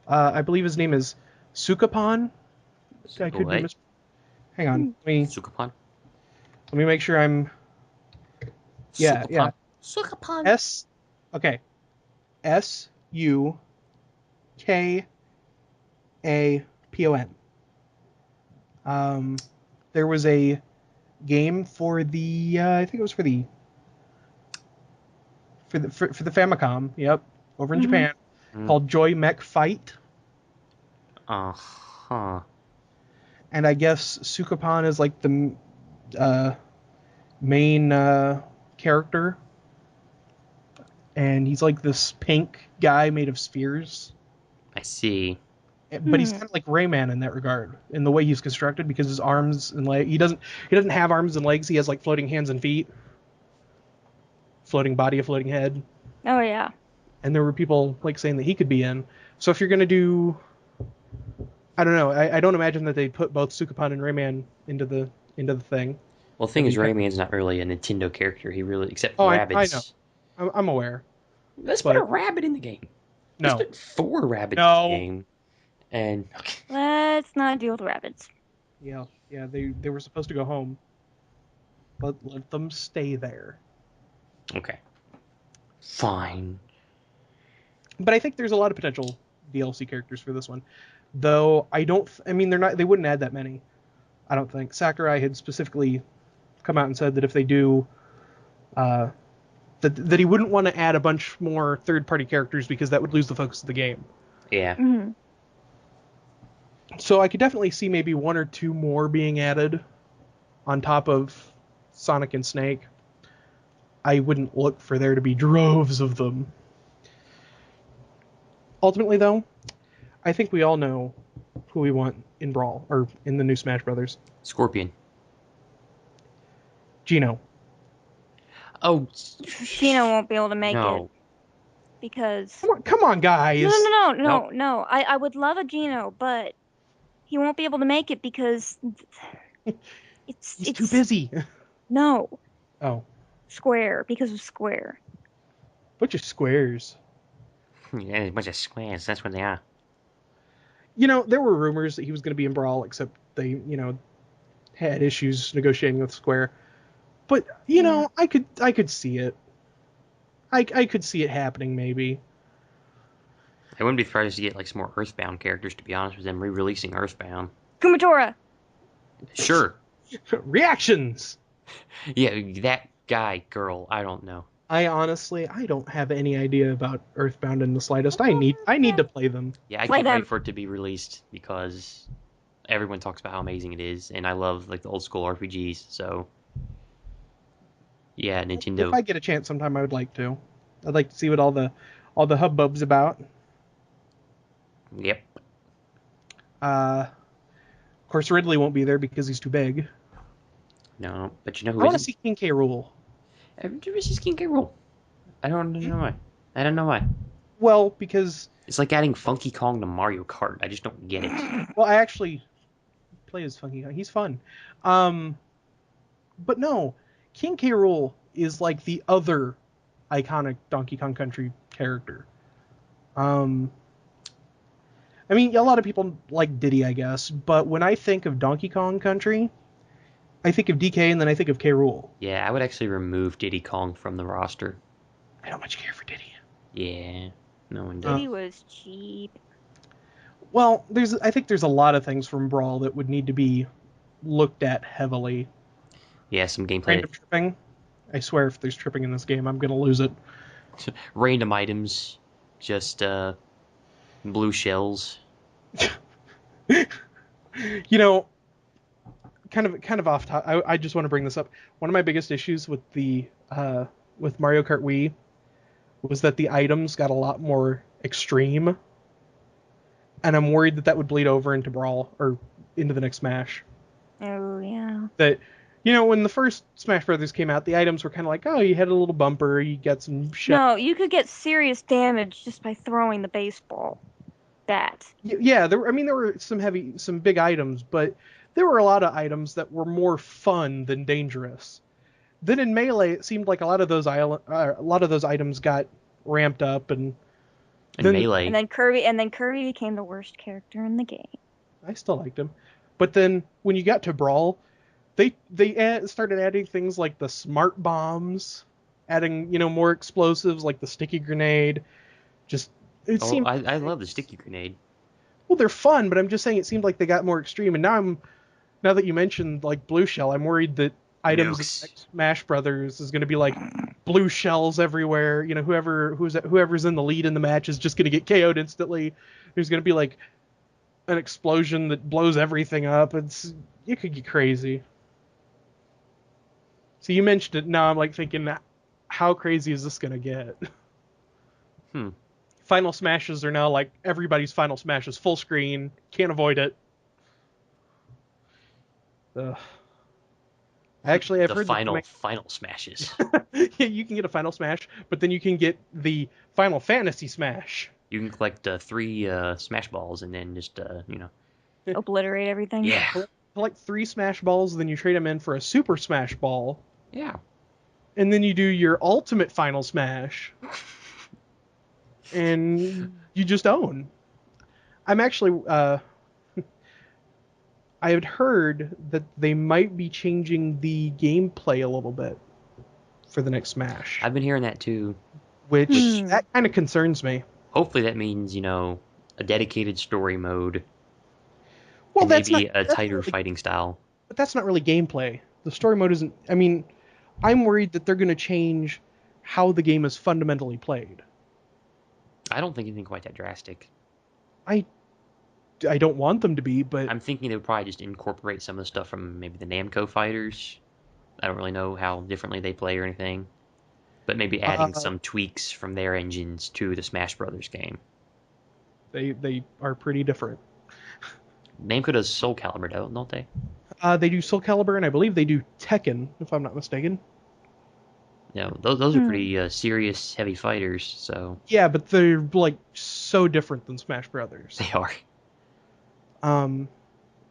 I believe his name is Sukapon. I could be Hang on. Sukapon? Let me make sure I'm. Yeah, Sukapon? yeah. Sukapon. Okay. Sukapon. There was a game for the I think it was for the Famicom. Yep, over in Japan, called Joy Mech Fight. Uh-huh. And I guess Sukapon is like the main character. And he's like this pink guy made of spheres. I see. But he's kind of like Rayman in that regard, in the way he's constructed, because his arms and legs. He doesn't have arms and legs. He has like floating hands and feet, floating body, a floating head. Oh yeah. And there were people like saying that he could be in. So if you're gonna do, I don't know. I don't imagine that they put both Sukapon and Rayman into the thing. Well, the thing is, Rayman's not really a Nintendo character. He really, except for rabbits. I know. I'm aware. Let's put a rabbit in the game. No. Let's put 4 rabbits in the game. And let's not deal with rabbits. Yeah, they were supposed to go home, but let them stay there. Okay, fine. But I think there's a lot of potential DLC characters for this one, though I mean, they wouldn't add that many. I don't think. Sakurai had specifically come out and said that if they do, that he wouldn't want to add a bunch more third-party characters because that would lose the focus of the game. Yeah. Mm-hmm. So I could definitely see maybe 1 or 2 more being added on top of Sonic and Snake. I wouldn't look for there to be droves of them. Ultimately, though, I think we all know who we want in Brawl, or in the new Smash Brothers. Scorpion. Gino. Oh. Gino won't be able to make it. Because... Come on, guys! No. I would love a Gino, but he won't be able to make it because He's too busy. No. Oh. Square, because of Square. Bunch of squares. Yeah, a bunch of squares, that's what they are. There were rumors that he was going to be in Brawl, except they, had issues negotiating with Square. But, I could see it. I could see it happening, maybe. I wouldn't be surprised to get some more Earthbound characters, to be honest with them re-releasing Earthbound. Kumatora! Sure. Reactions! Yeah, that guy, girl, I don't know. I don't have any idea about Earthbound in the slightest. I need to play them. Yeah, I can't wait for it to be released because everyone talks about how amazing it is, and I love the old school RPGs, so yeah, Nintendo. If I get a chance sometime, I would like to. I'd like to see what all the hubbub's about. Yep. Of course, Ridley won't be there because he's too big. No, but who I want to see King K. Rool. I've never seen King K. Rool. I don't know why. Well, because it's like adding Funky Kong to Mario Kart. I just don't get it. Well, I actually play as Funky Kong. He's fun. But no, King K. Rool is like the other iconic Donkey Kong Country character. Um, I mean, a lot of people like Diddy, I guess, but when I think of Donkey Kong Country, I think of DK and then I think of K. Rool. Yeah, I would actually remove Diddy Kong from the roster. I don't much care for Diddy. Yeah, no one does. Diddy was cheap. Well, I think there's a lot of things from Brawl that would need to be looked at heavily. Yeah, some gameplay. Random tripping. I swear, if there's tripping in this game, I'm gonna lose it. Random items, just blue shells. You know, kind of off top. I just want to bring this up. One of my biggest issues with with Mario Kart Wii was that the items got a lot more extreme, and I'm worried that would bleed over into Brawl or into the next Smash. Oh yeah. That, when the first Smash Brothers came out, the items were kind of like, oh, you had a little bumper, you got some shit. No, you could get serious damage just by throwing the baseball. Yeah, there were some big items, but there were a lot of items that were more fun than dangerous. Then in Melee, it seemed like a lot of those items got ramped up, and Melee. And then Kirby became the worst character in the game. I still liked him, but then when you got to Brawl, they started adding things like the smart bombs, adding more explosives like the sticky grenade. I love the sticky grenade. Well, they're fun, but I'm just saying it seemed like they got more extreme. And now that you mentioned like blue shell, I'm worried that items in Smash Brothers is going to be like blue shells everywhere. Whoever's in the lead in the match is just going to get KO'd instantly. There's going to be like an explosion that blows everything up. It could get crazy. So you mentioned it. Now I'm like thinking, how crazy is this going to get? Final Smashes are now like everybody's Final Smash is full screen. Can't avoid it. Actually, I've heard final Smashes. Yeah, you can get a Final Smash, but then you can get the Final Fantasy Smash. You can collect 3 Smash Balls and then just obliterate everything. Yeah. Collect 3 Smash Balls, then you trade them in for a Super Smash Ball. Yeah. And then you do your Ultimate Final Smash. And you just own. I'm actually I had heard that they might be changing the gameplay a little bit for the next Smash. I've been hearing that too. Which that kind of concerns me. Hopefully that means, a dedicated story mode. Well, and maybe a tighter fighting style. But that's not really gameplay. The story mode isn't. I mean, I'm worried that they're going to change how the game is fundamentally played. I don't think anything quite that drastic. I don't want them to be, but I'm thinking they would probably just incorporate some of the stuff from maybe the Namco fighters. I don't really know how differently they play or anything, but maybe adding some tweaks from their engines to the Smash Brothers game. They are pretty different. Namco does Soul Calibur, don't they? They do Soul Calibur, and I believe they do Tekken, if I'm not mistaken. Yeah, those are pretty serious, heavy fighters. So yeah, but they're like so different than Smash Brothers. They are.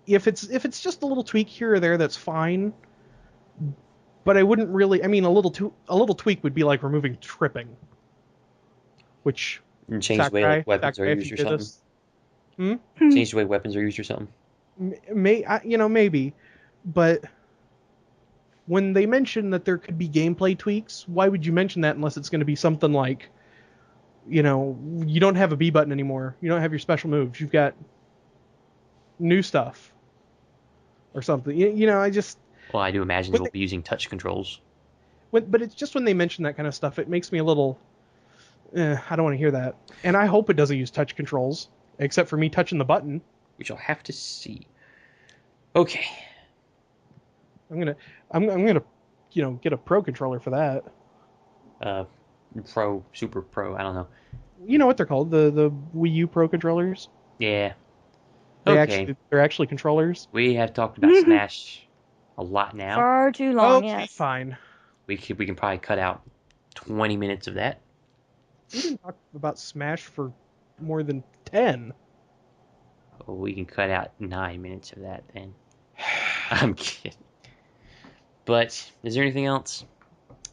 If it's just a little tweak here or there, that's fine. But I wouldn't really. I mean, a little tweak would be like removing tripping, which and change the way weapons are used or something. Change the way weapons are used or something. Maybe, but when they mention that there could be gameplay tweaks, why would you mention that unless it's going to be something like, you don't have a B button anymore, you don't have your special moves, you've got new stuff or something. I just. Well, I do imagine they'll be using touch controls. But it's just when they mention that kind of stuff, it makes me a little. I don't want to hear that, and I hope it doesn't use touch controls, except for me touching the button. We shall have to see. Okay. I'm gonna, get a pro controller for that. Pro, Super Pro, I don't know. You know what they're called? The Wii U Pro controllers. Yeah. They're actually controllers. We have talked about Smash a lot now. Far too long. Okay, yes. Fine. We can probably cut out 20 minutes of that. We didn't talk about Smash for more than 10. Well, we can cut out 9 minutes of that then. I'm kidding. But is there anything else?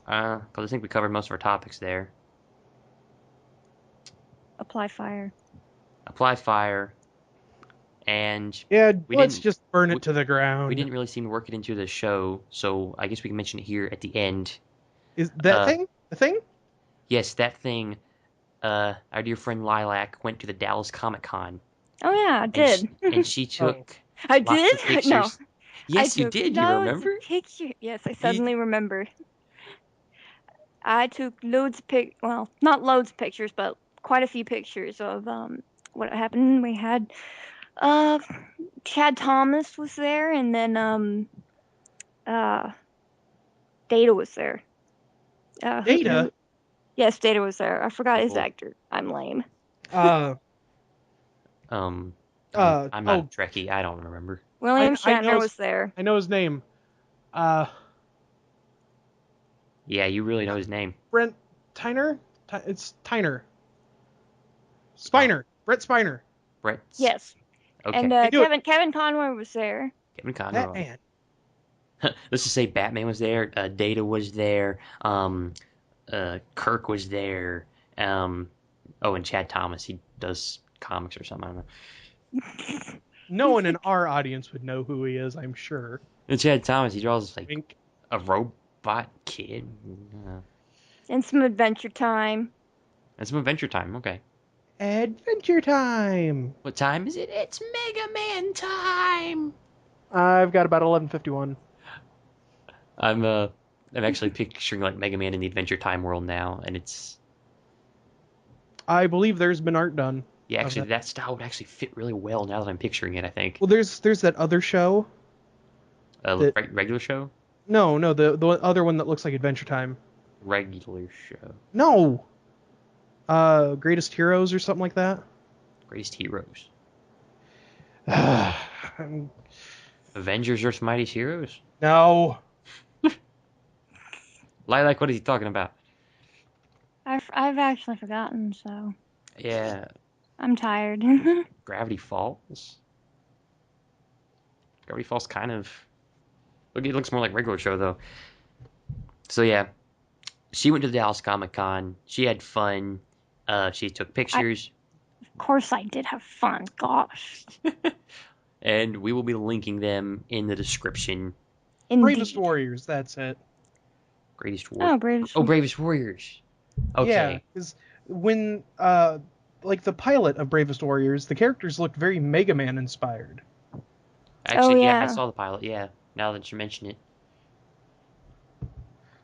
Because I think we covered most of our topics there. apply fire. Apply fire. And let's just burn it to the ground. We didn't really seem to work it into the show, so I guess we can mention it here at the end. Is that thing? The thing? Yes, that thing. Our dear friend Lilac went to the Dallas Comic-Con. Oh yeah, I did. And she took I lots did? of pictures. No. Yes, you did. You remember? Yes, I suddenly remembered. I took loads of not loads of pictures, but quite a few pictures of what happened. We had Chad Thomas was there, and then Data was there. Data? Yes, Data was there. I forgot his actor. I'm lame. I'm not Trekkie. I don't remember. William Shatner was there. I know his name. Yeah, you really know his name. Brent Tyner? It's Tyner. Spiner. Brett Spiner. Brett. Yes. Okay. And Kevin Conroy was there. Kevin Conroy. Batman. Let's just say Batman was there. Data was there. Kirk was there. And Chad Thomas. He does comics or something. I don't know. No one in our audience would know who he is, I'm sure. And Chad Thomas, he draws like a robot kid. And some Adventure Time. Okay. Adventure Time! What time is it? It's Mega Man time! I've got about 11:51. I'm actually picturing like Mega Man in the Adventure Time world now, and it's... I believe there's been art done. Yeah, actually, that style would actually fit really well now that I'm picturing it, I think. Well, there's that other show. Regular show? No, the other one that looks like Adventure Time. Regular show. No! Greatest Heroes or something like that? Greatest Heroes. Avengers vs. Mighty Heroes? No. Lilac, what is he talking about? I've actually forgotten, so... Yeah. I'm tired. Gravity Falls? Gravity Falls kind of... Look, it looks more like regular show, though. So, yeah. She went to the Dallas Comic-Con. She had fun. She took pictures. Of course I did have fun. Gosh. And we will be linking them in the description. Indeed. Bravest Warriors, that's it. Greatest Warriors. Bravest Warriors. Okay. Yeah, because when, like the pilot of Bravest Warriors, the characters looked very Mega Man inspired. Actually, yeah, I saw the pilot, yeah, now that you mention it.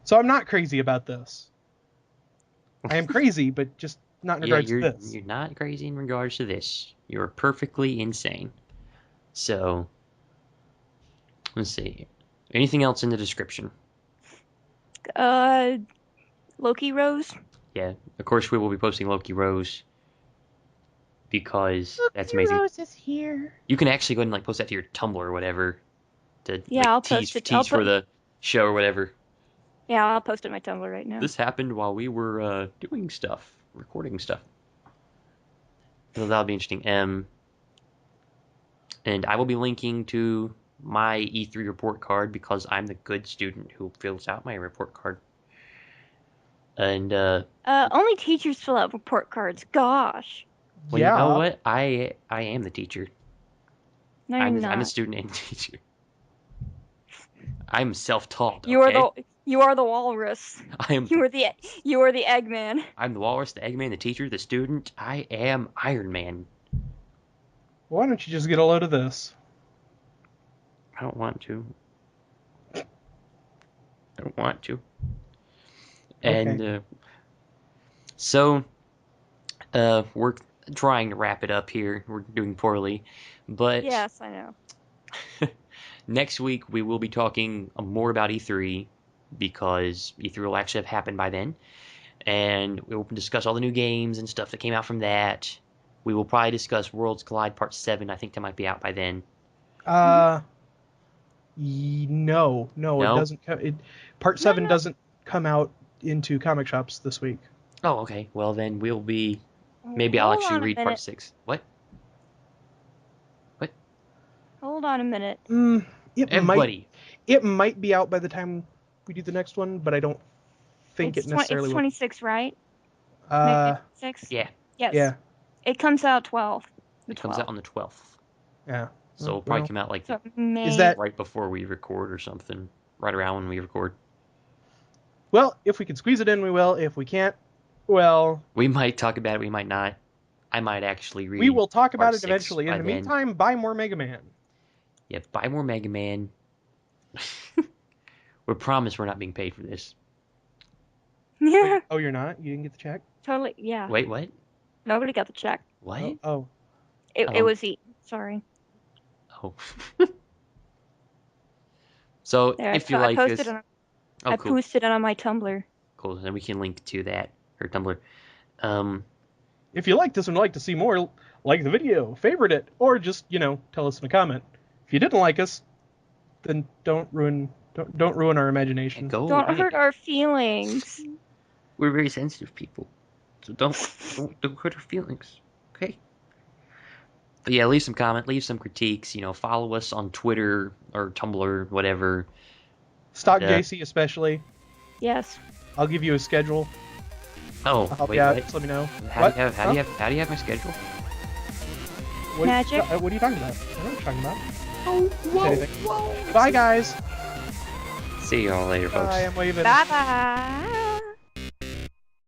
So I'm not crazy about this. I am crazy, but just not in regards to this. You're not crazy in regards to this. You're perfectly insane. So, let's see. Anything else in the description? Loki Rose? Yeah, of course we will be posting Loki Rose. Because that's amazing. Loki Rose is here. You can actually go ahead and like post that to your Tumblr or whatever. I'll post it. Tease for the show or whatever. Yeah, I'll post it on my Tumblr right now. This happened while we were doing stuff, recording stuff. So that'll be interesting. And I will be linking to my E3 report card because I'm the good student who fills out my report card. And only teachers fill out report cards. Gosh. Well, yeah. You know what? I am the teacher. No, you're not. I'm a student and teacher. I'm self-taught. You are the walrus. You are the Eggman. I'm the walrus, the Eggman, the teacher, the student. I am Iron Man. Why don't you just get a load of this? I don't want to. And so we're trying to wrap it up here. We're doing poorly, but yes, I know. Next week we will be talking more about E3 because E3 will actually have happened by then, and we will discuss all the new games and stuff that came out from that. We will probably discuss Worlds Collide Part 7. I think that might be out by then. No, it doesn't. Part 7 doesn't come out into comic shops this week. Oh, okay. Well, then we'll be... Maybe I'll actually read Part 6. What? Hold on a minute. It might be out by the time we do the next one, but I don't think it necessarily will. It's 26, right? 6? Yeah. Yes. Yeah. It comes out 12th. It comes out on the 12th. Yeah. So it'll probably come out like is that right before we record or something. Right around when we record. Well, if we can squeeze it in, we will. If we can't, well... We might talk about it, we might not. I might actually read. We will talk about it eventually. In the meantime, buy more Mega Man. Yeah, buy more Mega Man. We promise we're not being paid for this. Yeah. Oh, you're not? You didn't get the check? Totally, yeah. Wait, what? Nobody got the check. What? Oh. It was eaten. Sorry. Oh. So, there, if you like this... I posted it on my Tumblr. Cool, then we can link to that, her Tumblr. If you like this and would like to see more, like the video, favorite it, or just, tell us in a comment. If you didn't like us, then don't ruin our imagination. Don't hurt our feelings. We're very sensitive people, so don't hurt our feelings, okay? But yeah, leave some comment, leave some critiques. Follow us on Twitter or Tumblr, whatever. Stock JC especially. Yes. I'll give you a schedule. Oh, wait, just let me know. How do you have my schedule? Magic. What are you talking about? I don't know what you're talking about. Oh, whoa. Bye, guys. See y'all later, folks. Bye, I'm waving. Bye-bye.